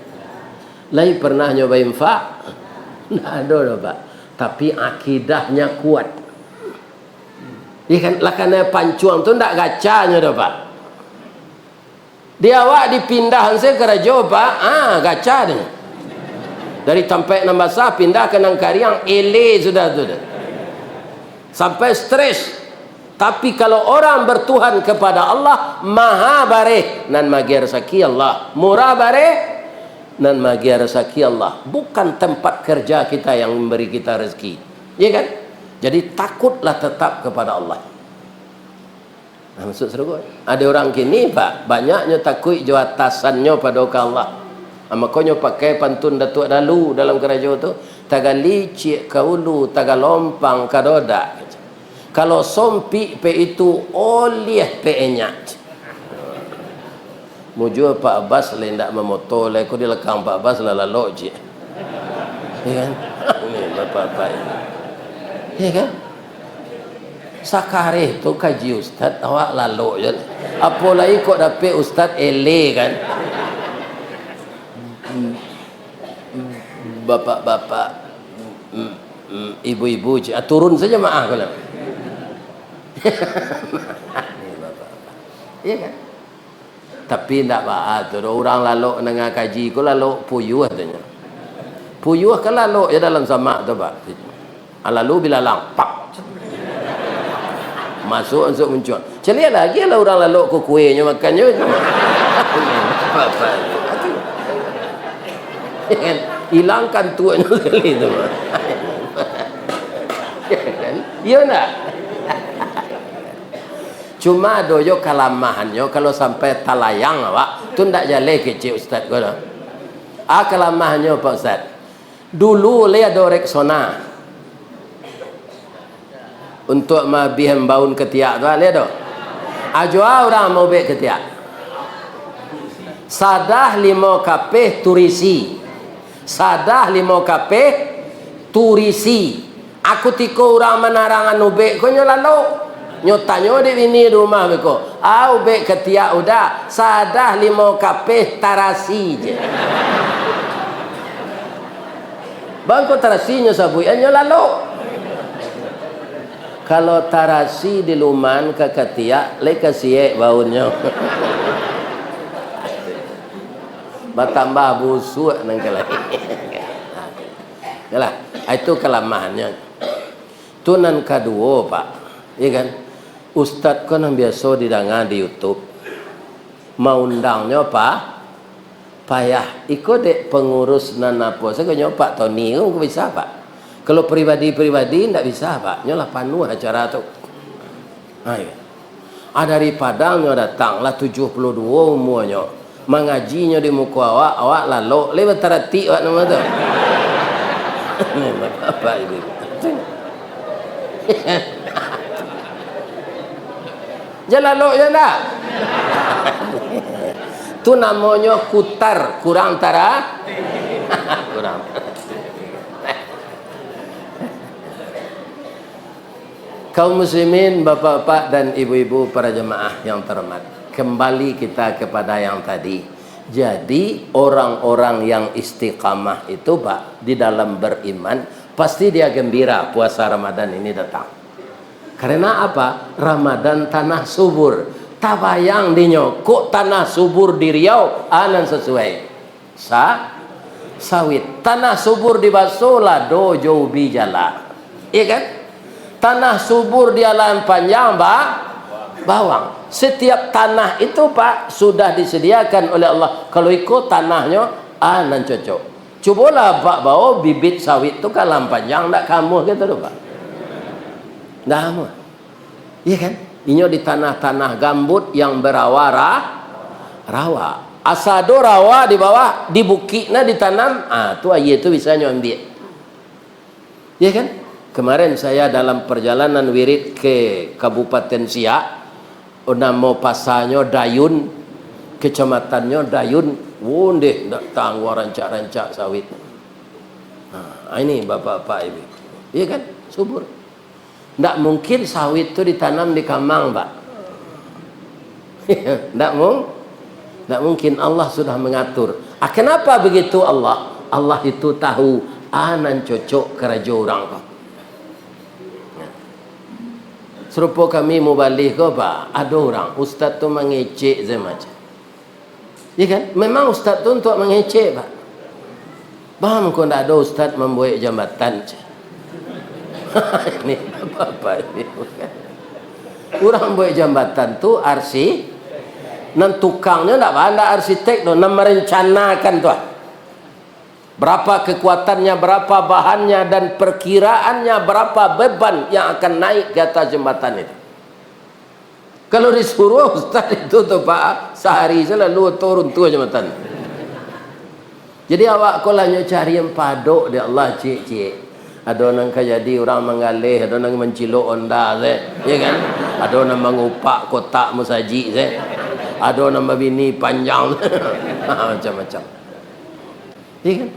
Lai pernahnya berinfak. Tidak ada dah, Pak. Tapi akidahnya kuat. Ya kan? Lah karena pancuang tu tidak gacanya dah, Pak. Dia awak dipindah saya kerja, Pak. Gaca dia. Dari Tampek Nambasa pindah ke Nangkariang, ele sudah tu. Sampai stres. Tapi kalau orang bertuhan kepada Allah, maha bareh nan magi rezeki Allah, murah bareh nan magi rezeki Allah. Bukan tempat kerja kita yang memberi kita rezeki, ya kan? Jadi takutlah tetap kepada Allah. Maksud seru. Ada orang kini, Pak, banyaknya takut jo atasannya pada Allah. Makanya pakai pantun Datuk Dalu dalam kerajaan tu, taga licik kaulu, taga lompang kadoda. Kalau sompi pe itu oleh pe enyak. Mujur Pak Abbas le ndak memoto le ko dilekang Pak Abbas la lalok je. Ya kan? Ni bapak-bapak. Ya kan? Sakare tu kaji ustaz awak lalok je. Apalagi kok dapat ustaz ele kan. Bapak-bapak, ibu-ibu, turun saja maaf kalau. Iya kan? Tapi tidak maaf tu orang lalu dengan kaji ko lalu puyuh katanya. Puyuh kan lalu ya dalam sama tu Pak. Lalu bila lampak masuk untuk muncul. Celia lagi lah orang lalu ko kuenya makannya. Bapak. Hilangkan tuanya sekali tu. Iya nak. Cuma doyo kelamahannya kalau sampai talayang awak tu ndak jale kecil ustaz ko. Kelamahannya Pak Ustaz. Dulu le ada Rexona. untuk mabih baun ketiak tu lihat tu. Ajua orang mau bek ketiak. Sadah 5 kapeh turisi. Sadah 5 kapeh turisi. Aku tiko orang menarangan ubek ko nyo lalu. Nyo tanyo di bini rumah beko. Au bek ketiak udah. Sadah 5 kapeh tarasi je. Bang ko tarasi nyo sabui nyo lalu. Kalau tarasi di luman ke ketiak, le kasiek baunnya. Bertambah busuk nang kelai. Yalah, itu kelemahannya. Tunan kedua, Pak. Iya kan? Ustaz kan yang biasa didengar di YouTube. Mau undangnya Pak, payah ikut dek pengurus nan apa. Saya kata Pak Tony, kok bisa Pak? Kalau pribadi-pribadi tidak bisa Pak, nyolah panuh acara tu. Iya. Dari Padang nyo datanglah 72 umurnya, mengajinya di muka awak lalu lewat terati awak nama tu. Apa ini? Jalan lo je tak? Tu namanya kutar, kurang tara. Kurang. Kaum muslimin, bapak-bapak dan ibu-ibu para jemaah yang terhormat, kembali kita kepada yang tadi. Jadi orang-orang yang istiqamah itu Pak, di dalam beriman pasti dia gembira puasa Ramadan ini datang. Karena apa? Ramadan tanah subur. Tabayang dinyo, kok tanah subur di Riau anan sesuai. Sawit. Tanah subur di Basola do jauh bijala. Iya kan? Tanah subur di Alam Panjang bawang. Setiap tanah itu Pak sudah disediakan oleh Allah. Kalau ikut tanahnya nan cocok. Cobalah Pak bawa bibit sawit itu kan Alam Panjang tak kamu gitu loh Pak. Dah kamu. Iya kan? Ini di tanah-tanah gambut yang berawa rawa. Asado rawa di bawah, di bukitnya ditanam. Tu air itu bisa nyambil. Iya kan? Kemarin saya dalam perjalanan wirid ke Kabupaten Siak, nama pasarnya Dayun, kecamatannya Dayun, wondeh tak tangguh rancak-rancak sawit. Ini bapak-bapak ibu, iya kan, subur. Tak mungkin sawit itu ditanam di Kamang, Pak. Tak mungkin, Allah sudah mengatur. Kenapa begitu Allah? Allah itu tahu anan cocok kerja orang, Pak. Serupa kami mau balik ke Pak, ada orang ustaz tu mengecek saya macam. Ya kan? Memang ustaz tu untuk mengecek Pak. Faham kau tak ada ustaz membuat jambatan. Ini apa ini bukan. Orang buat jambatan tu arsi, nan tukangnya tak ada arsitek tu, nan merencanakan tu. Berapa kekuatannya, berapa bahannya, dan perkiraannya berapa beban yang akan naik ke atas jembatan itu. Kalau disuruh ustaz itu tu Pak, sehari selalu turun tu jembatan. Jadi awak kalau hanya cari yang padok dia Allah cik-cik. Ada orang jadi orang mengalih, ada orang menciluk onda, ya kan? Ada orang mengupak kotak musajik, ada orang bini panjang, macam-macam. Ya kan?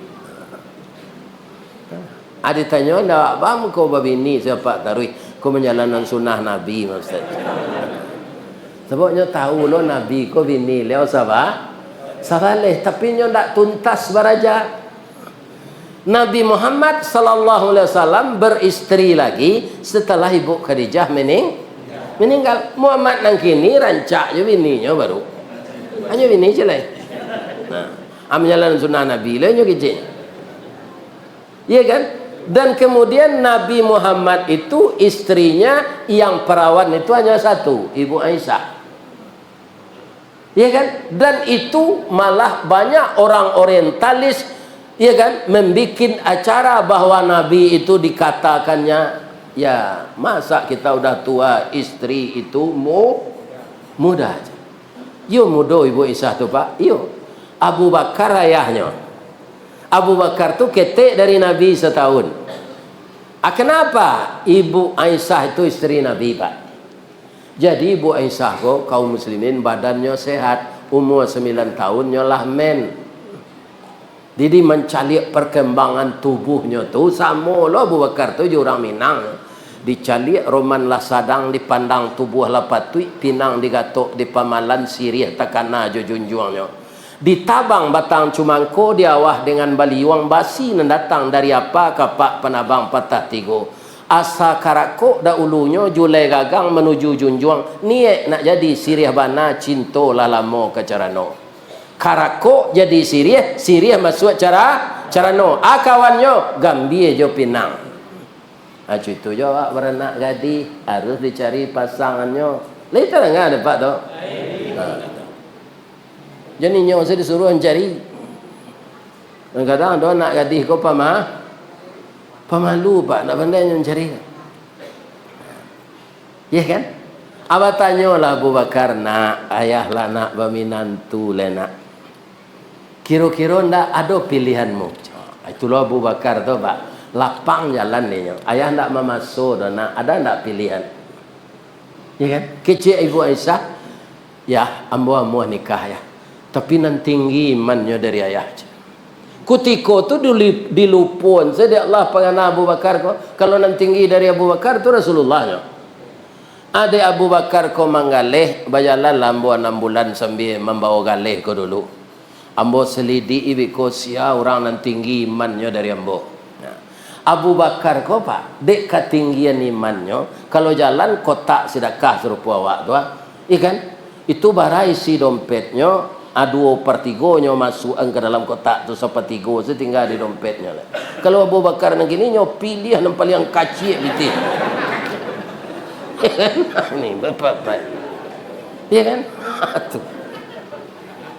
Ada tanya, nak bang kau babini siapa tarui? Kau menjalankan sunnah Nabi maksud. Sebabnya tahu lo Nabi kau bini leo sabar, sabaleh. Tapi nyo tak tuntas beraja. Nabi Muhammad sallallahu alaihi wasallam beristri lagi setelah ibu Khadijah meninggal. Muhammad nang kini rancak je bininya baru. Hanya bini je lah. Nah, menjalankan sunnah Nabi le nyo kecil. Iya kan? Dan kemudian Nabi Muhammad itu istrinya yang perawan itu hanya satu, Ibu Aisyah. Ya kan? Dan itu malah banyak orang orientalis, ya kan, membikin acara bahwa Nabi itu dikatakannya, ya masa kita udah tua istri itu muda aja. Yo muda Ibu Aisyah tu Pak. Yo Abu Bakar ayahnya. Abu Bakar tu ketek dari Nabi setahun. Kenapa? Ibu Aisyah itu istri Nabi, Pak. Jadi Ibu Aisyah kok kaum muslimin badannya sehat, umur 9 tahun nyolah men. Jadi mencari perkembangan tubuhnya tu sama lah Abu Bakar tu je orang Minang. Dicari roman lah sadang dipandang tubuh lah patui, pinang digatok di pamalan sirih takana jo junjuangnya. Ditabang batang cumangko diawah dengan baliwang basi nan datang dari apa kapak penabang patah tigo. Asa karako da ulunya julai gagang menuju junjuang. Niat nak jadi sirih bana cinto lalamo kecarano. Karako jadi sirih, sirih masuk carano. Kawannya gambie jo pinang. Itu jo beranak gadi harus dicari pasangannya. Lain tak ada Pak tu. Jadi nyo saya disuruh mencari. Kadang-kadang do nak gadis kau pemalu Pak nak pandai mencari. Ya kan? Abah tanyalah Abu Bakar, nak ayah lah nak berminantu lah nak. Kira-kira ndak ada pilihanmu. Itulah Abu Bakar tu Pak. Lapang jalan dia. Ayah ndak memasuk dah nak. Ada ndak pilihan? Ya kan? Kecil Ibu Aisyah, ya ambo nikah ya. Tapi nan tinggi imannya dari ayah. Kutiko tu dilupun. Saya Allah pengana Abu Bakar ko. Kalau nan tinggi dari Abu Bakar tu Rasulullahnya. Ada Abu Bakar ko manggaleh bajalan lambo 6 bulan sambil membawa galeh ko dulu. Ambo selidi ibi ko sia orang nan tinggi imannya dari ambo. Abu Bakar ko Pak, dek ketinggian imannya, kalau jalan kotak sedekah serupa awak tu, ikan itu barai si dompetnya, 2/3 masuk ke dalam kotak tu, 1/3 tinggal di dompetnya. Kalau Abu Bakar nang gini nyo pilih yang paling kacik gitu. Ni bapak. Iya kan? Tu.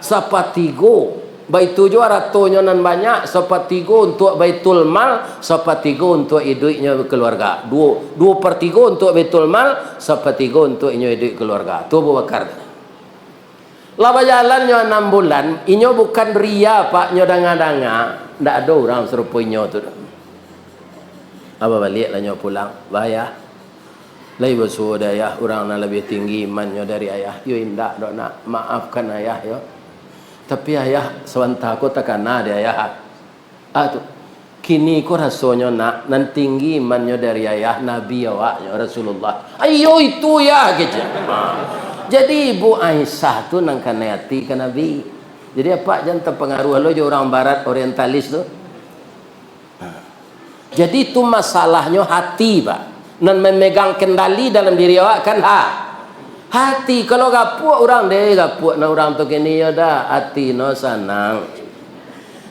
1/3 Baitu jo ratonya nan banyak, 1/3 untuk baitul mal, 1/3 untuk iduknya keluarga. 2/3 untuk baitul mal, 1/3 untuk inyo iduk keluarga. Tu Abu Bakar. Laba jalannya 6 bulan, inyo bukan ria Pak nyo danga-danga, ndak ada orang serupa inyo tu. Apa balik lah nyo pulang, bahaya. Lai bersuruh ayah orang yang lebih tinggi imannya dari ayah. Yo indak dok nak maafkan ayah yo. Tapi ayah sebentar aku takkan ada ayah. Tu kini ko rasanya nak nan tinggi imannya dari ayah Nabi awaknya Rasulullah. Ayo itu ya gitu. Jadi Ibu Aisyah tu nang kanayati ke Nabi. Jadi apa jangan terpengaruh lo je orang barat orientalis tu. Jadi itu masalahnya hati Pak. Nan memegang kendali dalam diri awak kan hati. Kalau gapuk orang deh gapuk na orang tu kini ya dah hati no sanang.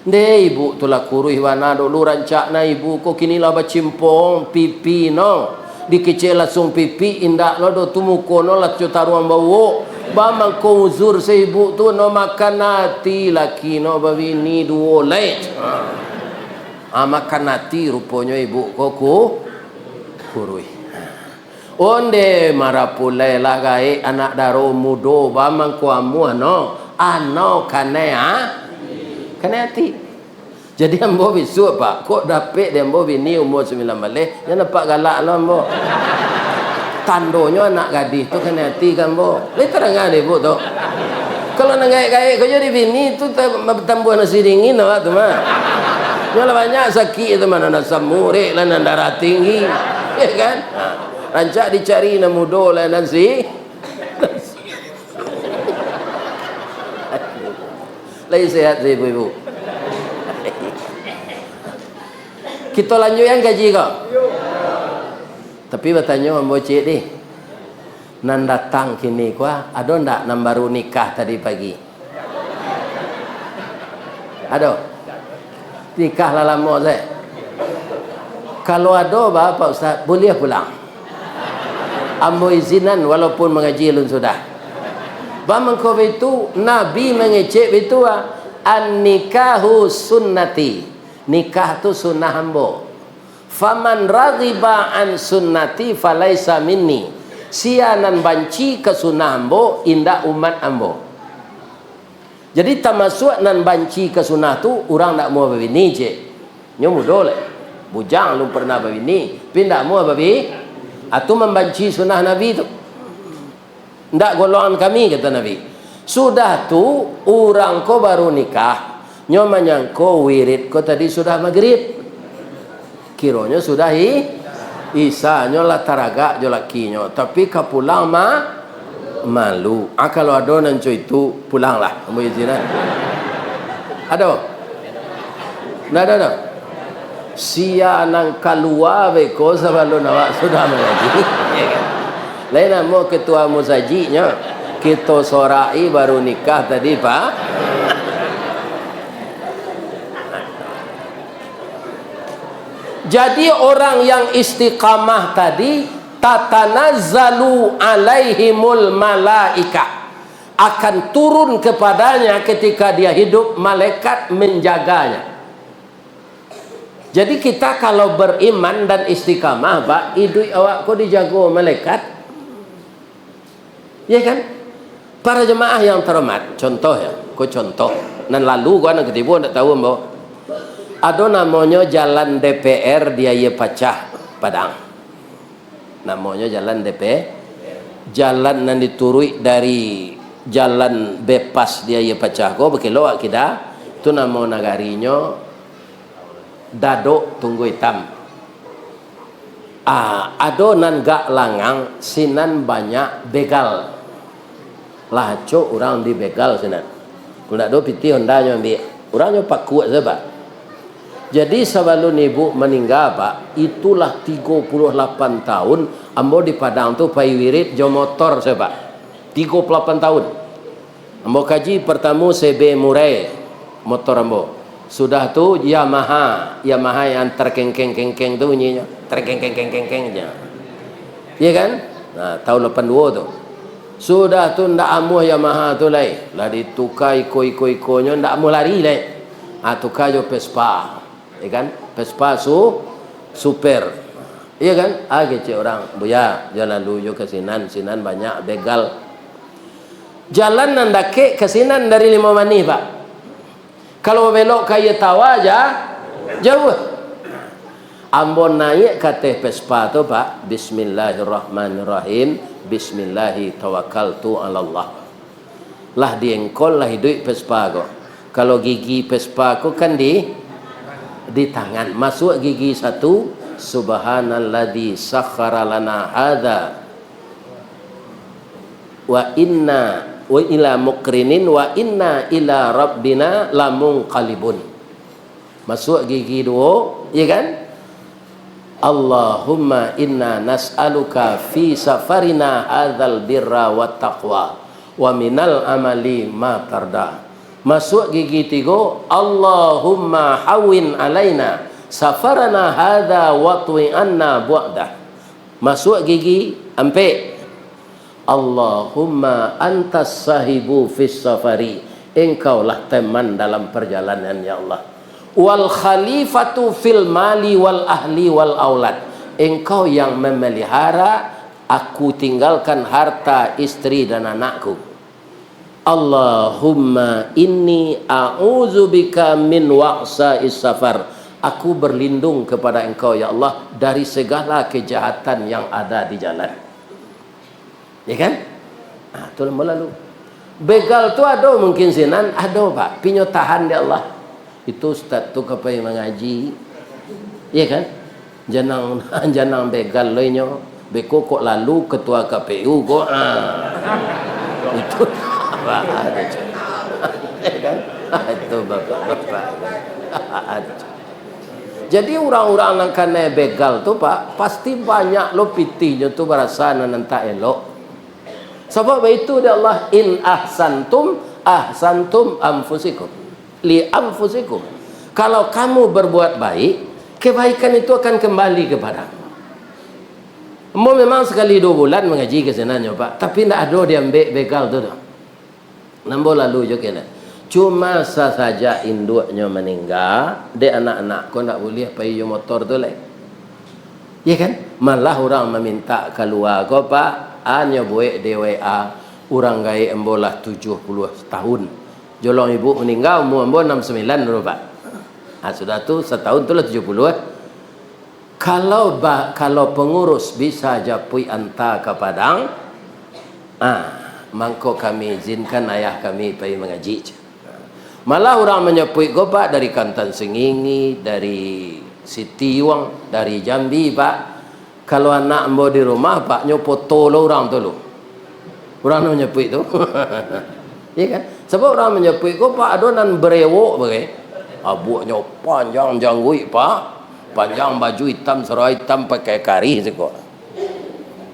Deh ibu tu lah kuruh wana dulu rancak na ibu ko kini lah bacimpong pipi no. Dikecil langsung pipi indak lo do tumuko no lah cutaruan bawo. Bamang ko uzur se ibu tu no makan hati laki no babini duo late. Makan hati rupanya ibu ko kuruh. Onde marapulai lah gai anak daro mudo bamang ko amu ano kane hati. Jadi ambo bisu Pak, kok dapet dia ambo bini umur 9 balik, dia nampak galak lah ambo. Tandonya anak gadis tu kane hati kan ambo. Lai terang ada ibu tu. Kalau nak gaya kau jadi bini tu tambah nasi dingin awak tu mah. Nyolah banyak sakit tu mana nasa murik lah nan darah tinggi. Ya kan? Rancak dicari na mudo lah nasi. Lagi sehat saya ibu-ibu. Kita lanjut yang gaji kau. Tapi bertanya ambo cik ni. Nan datang kini kuah, ada ndak nan baru nikah tadi pagi? Ada. Nikah lah lama saya. Kalau ada Bapak Ustaz, boleh pulang. Ambo izinan walaupun mengaji lun sudah. Bamang ko itu Nabi mengecek itu an-nikahu sunnati. Nikah tu sunnah ambo. Faman raghiba an sunnati falaisa minni. Sianan banci ke sunnah ambo indak umat ambo. Jadi termasuk nan banci ke sunnah tu orang tak mau bini je. Nyo mudole. bujang lu pernah babini pindah mu babi atau membenci sunnah Nabi tu. Ndak golongan kami kata Nabi. Sudah tu orang ko baru nikah, nyo manyangko wirid ko tadi sudah maghrib. Kironya sudah isa nyo lah taraga jo lakinyo, tapi kapulang malu. Kalau ada nanco itu pulanglah. Ambo izinan. Ada? Ndak ada. Sia nang kalua beko sebelum awak sudah mengaji. Ya kan? Lain amo ketua muzajinya, kita sorai baru nikah tadi Pak. Jadi orang yang istiqamah tadi tatanazzalu alaihimul malaika, akan turun kepadanya ketika dia hidup malaikat menjaganya. Jadi kita kalau beriman dan istiqamah Pak, hidup awak kok dijaga malaikat. Ya kan? Para jemaah yang terhormat, contoh ya, kok contoh. Dan lalu gua nak ketipu ndak tahu mbak. Ada namanya jalan DPR dia pacah Padang. Namanya jalan DPR. Jalan yang diturui dari jalan bebas dia pacah kok bekelo kita. Itu nama nagarinya Dado Tunggu Hitam. Ada nan gak langang sinan banyak begal. Lah cok orang di begal sinan. Kuna do piti hondanya ambil. Orangnya pak kuat sebab. Jadi sebelum ibu meninggal Pak, itulah 38 tahun ambo di Padang tu pai wirid jo motor sebab. 38 tahun. Ambo kaji pertama CB Murai motor ambo. Sudah tu Yamaha yang terkengkeng-kengkeng tu bunyinya, terkengkeng-kengkengnya. Iya kan? Nah, tahun 82 tu. Sudah tu ndak amuh Yamaha tu lai. Lah ditukai iko-iko-ikonya ndak amuh lari lai. Tukar jo Vespa. Iya kan? Vespa super. Iya kan? Kecil orang buya jalan lalu jo ke sinan banyak begal. Jalan nandake ke sinan dari 5 mani Pak. Kalau belok kaya tawa aja jauh. Ambon naik ke teh Vespa tu Pak, bismillahirrahmanirrahim, bismillahi tawakkaltu ala Allah. Lah diengkol lah hidup Vespa kok. Kalau gigi Vespa kok kan di tangan. Masuk gigi 1, subhanalladzi sakhkhara lana hadza wa inna wa ila mukrinin wa inna ila rabbina lamunqalibun. Masuk gigi 2, ya kan? Allahumma inna nas'aluka fi safarina hadzal birra wat taqwa wa minal amali ma tarda. Masuk gigi 3, Allahumma hawin alaina safarana hadza wa tu'anna bu'dah. Masuk gigi 4, Allahumma antas sahibu fis safari, engkaulah teman dalam perjalanan ya Allah. Wal khalifatu fil mali wal ahli wal aulad, engkau yang memelihara aku tinggalkan harta istri dan anakku. Allahumma inni a'udzubika min wa'sa'is safar, aku berlindung kepada engkau ya Allah dari segala kejahatan yang ada di jalan. Ya kan? Itu lalu. Begal tu ada mungkin sinan, ada Pak. Pinyo tahan di Allah. Itu ustaz tu kapai mengaji. Ya kan? Janang begal loinyo. Beko kok lalu ketua KPU kok. Itu apa ada. Ya kan? Itu bapak-bapak. Jadi orang-orang yang kena begal tu Pak, pasti banyak lo pitinya tu berasa nanti elok. Sebab itu dia Allah, in ahsantum anfusikum li anfusikum. Kalau kamu berbuat baik, kebaikan itu akan kembali kepada. Mau memang sekali 2 bulan mengaji ke sananya Pak, tapi tidak ada dia ambil begal tu. Nambo lalu je kena. Cuma saja induknya meninggal, dia anak-anak kau tak boleh pakai motor tu lah. Ya kan? Malah orang meminta keluar kau Pak. Hanya buat DWA orang gaya embolah 70 tahun. Jolong ibu meninggal umur embo 69 dulu Pak. Sudah tu setahun tu lah 70. Kalau pengurus bisa japui anta ke Padang, mangko kami izinkan ayah kami pergi mengaji. Malah orang menyapui ko Pak dari Kantan Sengingi, dari Sitiwang, dari Jambi Pak. Kalau anak mau di rumah Pak nyopoto lo orang tu lo. Orang menyapui tu. Ya kan? Sebab orang menyapui ko Pak adonan berewok bagai. Abuaknya panjang janggui Pak. Panjang baju hitam, serai hitam pakai kari seko.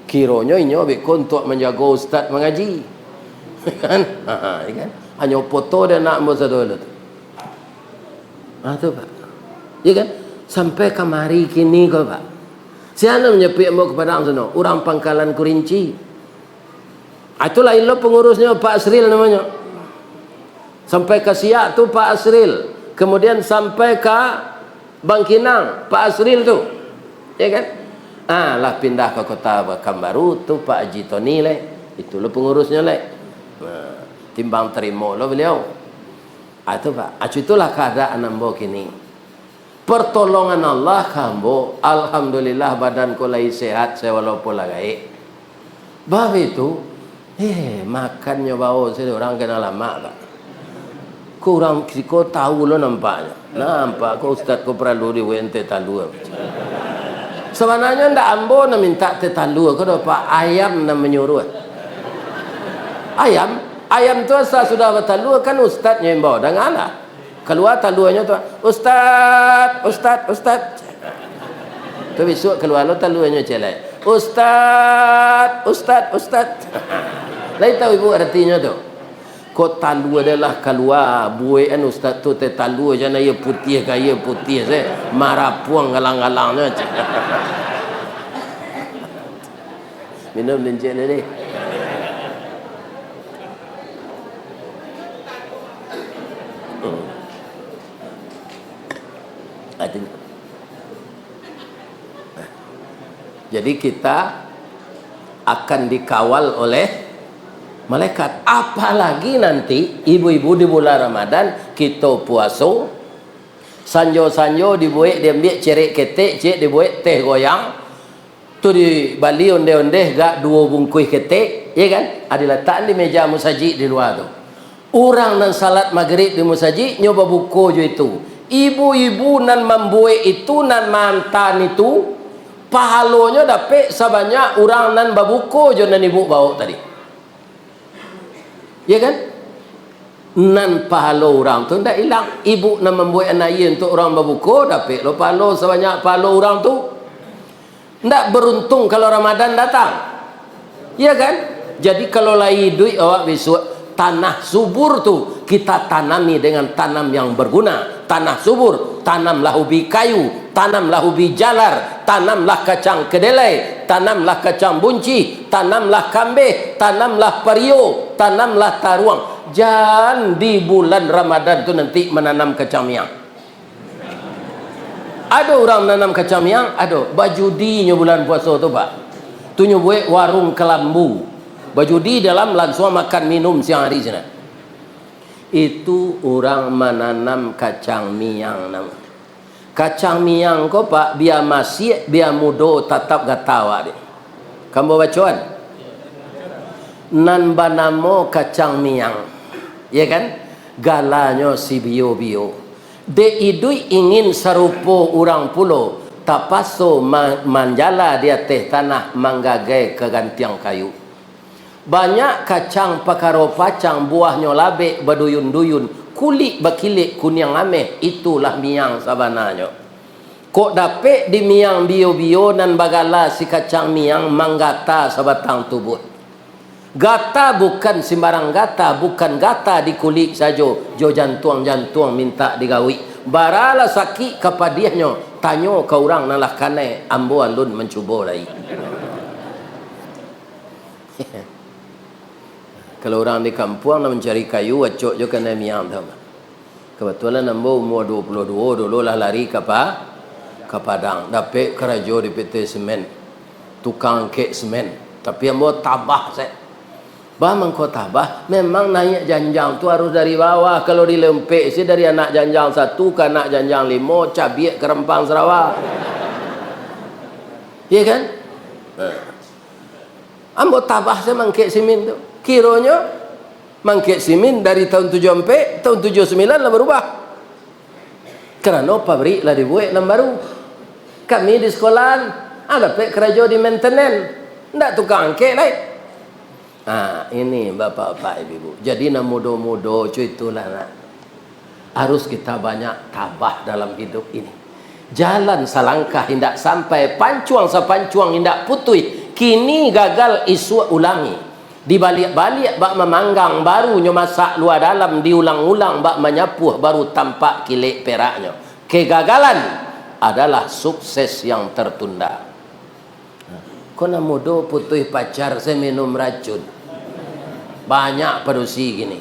Kironya ini untuk menjaga ustaz mengaji. Kan? Kan? Hanya foto dan nak mau sadolo tu. Tu Pak. Ya kan? Sampai kemari kini kau Pak. Siapa menyepik mau kepada orang sana? Orang Pangkalan Kurinci. Itulah ilo pengurusnya Pak Asril namanya. Sampai ke Siak tu Pak Asril. Kemudian sampai ke Bangkinang Pak Asril tu. Ya kan? Lah pindah ke kota Pekanbaru tu Pak Haji Tony le. Itulah pengurusnya le. Timbang terima lo beliau. Itu Pak. Itulah keadaan ambo kini. Pertolongan Allah kambo. Alhamdulillah badan ko lagi sehat saya walaupun lagi. Bab itu makannya bau saya orang kena lama Pak. Kurang kau tahu lo nampaknya. Nampak kau ustaz kau perlu di WNT talu. Sebenarnya ndak ambo nak minta tetalu kau dapat ayam nak menyuruh. Ayam tu asal sudah bertalu kan ustaznya yang bawa dengan lah. Keluar taluannya tu ustaz. Tu besok keluar lo taluannya celai. Ustaz. Lain tahu ibu artinya tu. Kau talu adalah keluar buaian ustaz tu talu aja na ia putih saya marah puang galang-galangnya. Minum lencik ni. Jadi kita akan dikawal oleh malaikat. Apalagi nanti ibu-ibu di bulan Ramadan kita puasa sanjo-sanjo dibuat dia ambil cerek ketek cek dibuat teh goyang tu di Bali onde-onde gak 2 bungkus ketek ya kan ada letak di meja musajid di luar tu. Orang nan salat maghrib di musajid nyoba buku je itu. Ibu-ibu nan membuat itu nan mantan itu pahalonya dapat sebanyak orang nan babuko je nan ibu bawa tadi. Ya kan? Nan pahalo orang tu ndak hilang. Ibu nan membuat anak untuk orang babuko dapat lo pahalo sebanyak pahalo orang tu. Ndak beruntung kalau Ramadan datang. Ya kan? Jadi kalau lagi duit awak besok tanah subur tu kita tanami dengan tanam yang berguna. Tanah subur, tanamlah ubi kayu, tanamlah ubi jalar, tanamlah kacang kedelai, tanamlah kacang bunci, tanamlah kambing, tanamlah pario, tanamlah taruang. Jangan di bulan Ramadan tu nanti menanam kacang miang. Ada orang menanam kacang miang, ada bajudinya bulan puasa tu Pak. Tu nyubuh warung kelambu. Bajudi dalam langsung makan minum siang hari sana. Itu orang menanam kacang miang nama. Kacang miang ko Pak biar masih biar mudo tetap gatawa dia. Kamu bacaan? Nan banamo kacang miang. Ya kan? Galanya si bio-bio. De idui ingin serupa orang pulau tapaso manjala di atas tanah manggagai kegantiang kayu. Banyak kacang pakaro pacang buahnya labek berduyun-duyun kulit berkilik kuning ameh itulah miang sabananya. Kok dapet di miang bio-bio dan bagala si kacang miang manggata sebatang tubuh. Gata bukan sembarang gata, bukan gata di kulit saja. Jo jantung minta digawi. Baralah sakit kepadiahnya tanya ke orang nalah kane ambo alun mencuba lagi. Kalau orang di kampung nak mencari kayu, acok je kena miang tu. Kebetulan ambo umur 22 dulu lah lari ke Padang. Dapat kerja di PT Semen. Tukang kek semen. Tapi ambo tabah saya. Bah mengko tabah, memang naik janjang tu harus dari bawah. Kalau dilempek sih dari anak janjang 1 ke anak janjang 5, cabiak ke Rempang Sarawak. Ya kan? Ambo tabah saya mangkek simin tu. Kiranya mangkek simin dari tahun 74, tahun 79 lah berubah. Kerana pabrik lah dibuat yang baru. Kami di sekolahan ada pek kerja di maintenance. Ndak tukang angkek lain. Ini bapak-bapak ibu-ibu. Jadi nak muda-muda cuy itulah nak. Harus kita banyak tabah dalam hidup ini. Jalan selangkah hindak sampai, pancuang sepancuang hindak putui. Kini gagal isu ulangi. Dibalik-balik bak memanggang barunya masak luar dalam, diulang-ulang bak menyapuh baru tampak kilik peraknya. Kegagalan adalah sukses yang tertunda. Kau nak muda putih pacar saya minum racun. Banyak padusi gini.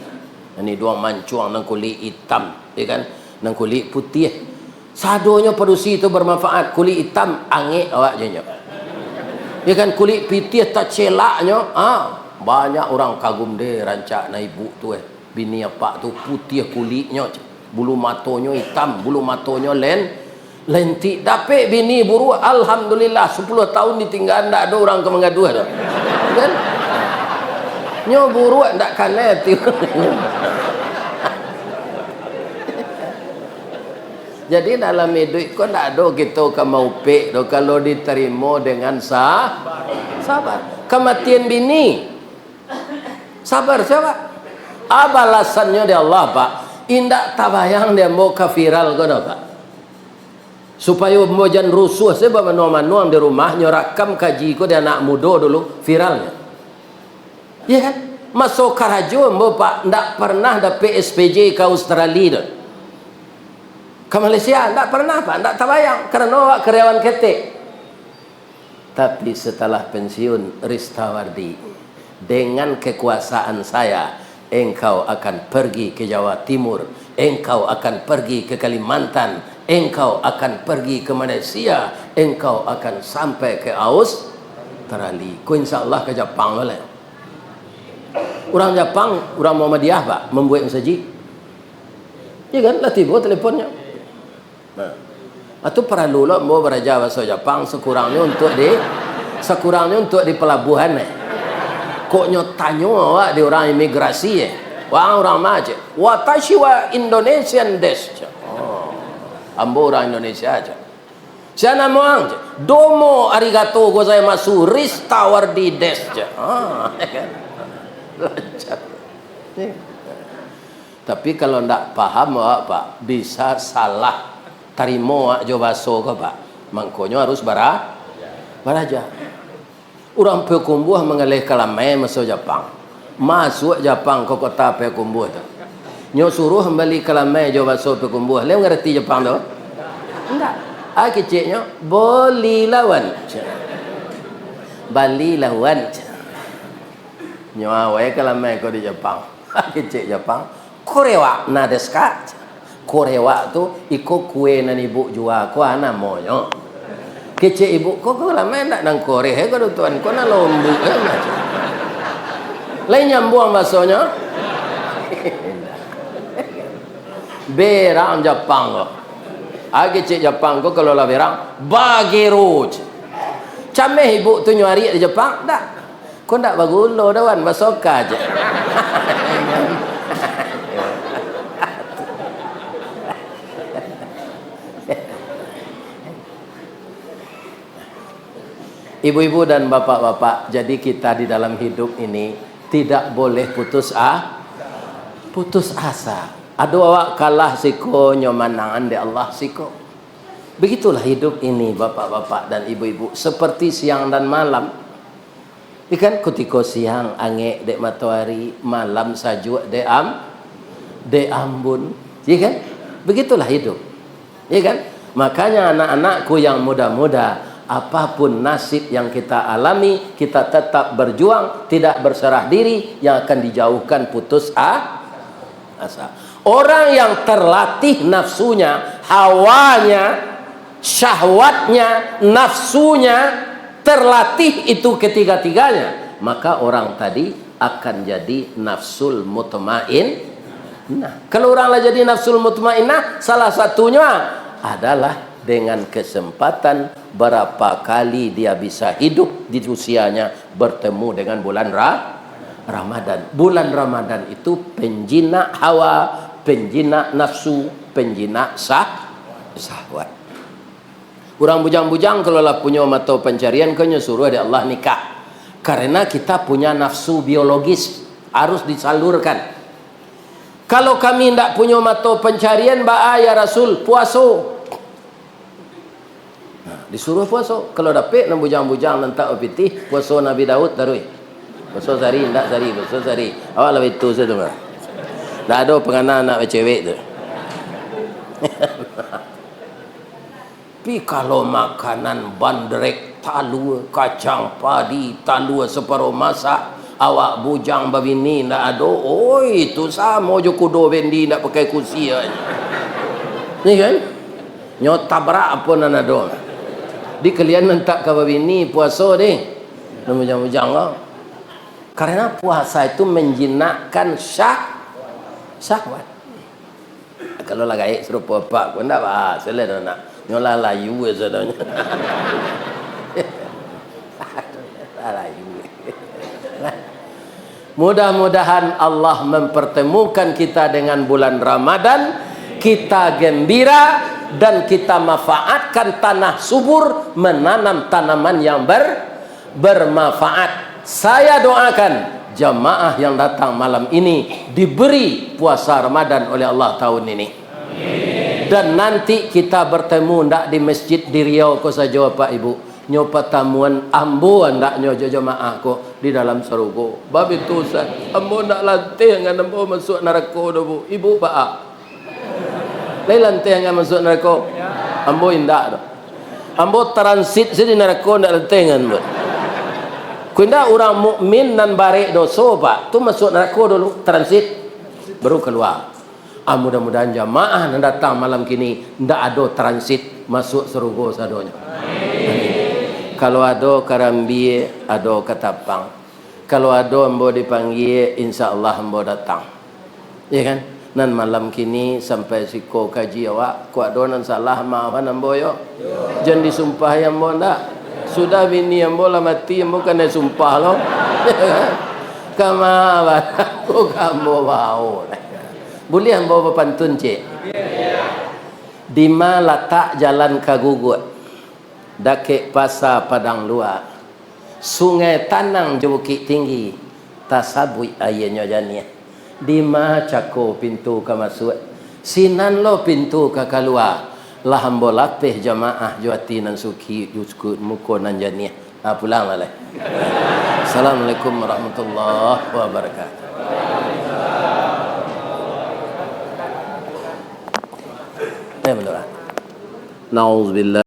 Ini dua mancuang nang kulit hitam, ya kan? Nang kulit putih. Sadonya padusi itu bermanfaat. Kulit hitam angin awak je. Ya kan, kulit putih tak celaknya. Banyak orang kagum deh rancak na ibu tu bini apa tu putih kulitnya, bulu matanya hitam, bulu matanya lentik. Dapat bini buru, alhamdulillah 10 tahun ditinggal ndak ada orang ke mengadu dah. Kan? Nyo buru ndak kanet. Jadi dalam hidup kau ndak ada kita ke mau pek do kalau diterima dengan sabar. Kematian bini sabar siapa? Balasannya dia Allah pak. Indak tabayang dia mau ke viral kau pak. Supaya mau jangan rusuh sebab manuang di rumahnya rakam kaji kau dia anak muda dulu viralnya. Ya kan? Masuk karajo mau pak ndak pernah ada PSPJ ke Australia dah. Ke Malaysia ndak pernah pak, ndak tabayang kerana awak karyawan ketek. Tapi setelah pensiun Ristawardi, dengan kekuasaan saya, engkau akan pergi ke Jawa Timur, engkau akan pergi ke Kalimantan, engkau akan pergi ke Malaysia, engkau akan sampai ke Australia. Kau insyaAllah ke Jepang boleh. Orang Jepang, orang Muhammadiyah pak, membuat masjid. Ya kan, lah tiba teleponnya. Atau perlu lah mau belajar bahasa Jepang sekurangnya untuk di pelabuhan koknya tanya awak di orang imigrasi orang maje watashi wa Indonesian desu. Ambo orang Indonesia aja. Siapa mau aja domo arigato gozaimasu Ristawardi desu. Lancar. Tapi kalau ndak paham awak pak bisa salah tarimo aja baso ke pak. Mangkonyo harus baraja. Orang Payakumbuh mengalih kalamai masuk Jepang. Masuk Jepang ke kota Payakumbuh tu. Nyo suruh kembali kalamai aja baso Payakumbuh. Lem ngerti Jepang tu? Enggak. Keciknya Bali lawan. Bali lawan. Nyo awak kalamai ko di Jepang. Kecik Jepang. Korewa na desu ka? Korewa tu iko kue nan ibu jual ko ana monyo. Kecik ibu kok lama nak nang Korea ko tuan ko na lombu macam. Lain nyambung bahasanya. Berang Jepang ko. Kecik Jepang ko kalau lah berang bagero. Cameh ibu tu nyari di Jepang dak. Ko ndak bagulo dawan basoka aja. Ibu-ibu dan bapak-bapak, jadi kita di dalam hidup ini tidak boleh putus asa. Ada awak kalah siko nyomanangan di Allah siko. Begitulah hidup ini bapak-bapak dan ibu-ibu, seperti siang dan malam. Ikan ketika siang angin dek matahari, malam sajuk dek ambun. Ya kan? Begitulah hidup. Ya kan? Makanya anak-anakku yang muda-muda, apapun nasib yang kita alami, kita tetap berjuang, tidak berserah diri, yang akan dijauhkan putus asa. Orang yang terlatih nafsunya, hawanya, syahwatnya, nafsunya terlatih itu ketiga-tiganya, maka orang tadi akan jadi nafsul mutmainnah. Kalau orang lah jadi nafsul mutmainnah, salah satunya adalah dengan kesempatan berapa kali dia bisa hidup di usianya bertemu dengan bulan Ramadan. Bulan Ramadan itu penjinak hawa, penjinak nafsu, penjinak syahwat. Orang bujang-bujang kalau lah punya mata pencarian kau suruh ada Allah nikah. Karena kita punya nafsu biologis harus disalurkan. Kalau kami tidak punya mata pencarian, ya Rasul puasa. Nah, disuruh puasa. Kalau dapat nak bujang-bujang nantak opiti puasa Nabi Daud darui. Puasa sehari, tidak sehari, puasa sehari. Awak lah itu saja tu. Tak ada penganan nak cewek tu. Tapi kalau makanan bandrek, talua, kacang padi, talua separuh masak, awak bujang babini nak ada, oh itu sama je kudo bendi nak pakai kursi aja. Ni kan? Nyot tabrak apa nak ada. Di kalian nantak ke babini puasa deh. Nak bujang-bujang lah. Karena puasa itu menjinakkan syahwat. Kalau lah gaik serupa apa pun tak apa. Selain dah nak. Nyolah layu sedanya. Layu. Mudah-mudahan Allah mempertemukan kita dengan bulan Ramadan, kita gembira dan kita manfaatkan tanah subur menanam tanaman yang bermanfaat. Saya doakan jamaah yang datang malam ini diberi puasa Ramadan oleh Allah tahun ini. Dan nanti kita bertemu ndak di masjid di Riau ko saja Pak Ibu. Nyo pertemuan ambo ndak nyo jemaah ko di dalam surga. Bab itu Ustaz, ambo ndak lantih dengan ambo masuk neraka dah Bu. Ibu Pak. Lai lantih dengan masuk neraka. Ambo indak dah. Ambo transit di neraka ndak lantih dengan Bu. Kunda orang mukmin nan barek dosa Pak, tu masuk neraka dulu transit baru keluar. Mudah-mudahan jamaah yang datang malam kini tidak ada transit masuk surga sadonya. Kalau ada karambi, ada ketapang. Kalau ada ambo dipanggil, insya Allah ambo datang. Ya kan? Nan malam kini sampai siko kaji awak, ku ada nan salah maafan ambo yo. Jangan disumpah yang ambo ndak. Sudah bini ambo lah mati, ambo kena sumpah lo. Kama aku kamu bau. Boleh ambo pantun cik? Di mana letak jalan kagugut? Dakek pasar padang luar. Sungai tanang je bukit tinggi. Tasabui ayahnya jania. Di mana cako pintu ke masuk? Sinan lo pintu ke keluar. Lah ambo latih jamaah juati nan suki juskut muko nan jania. Pulang lah. Assalamualaikum warahmatullahi wabarakatuh. Na'udzubillah.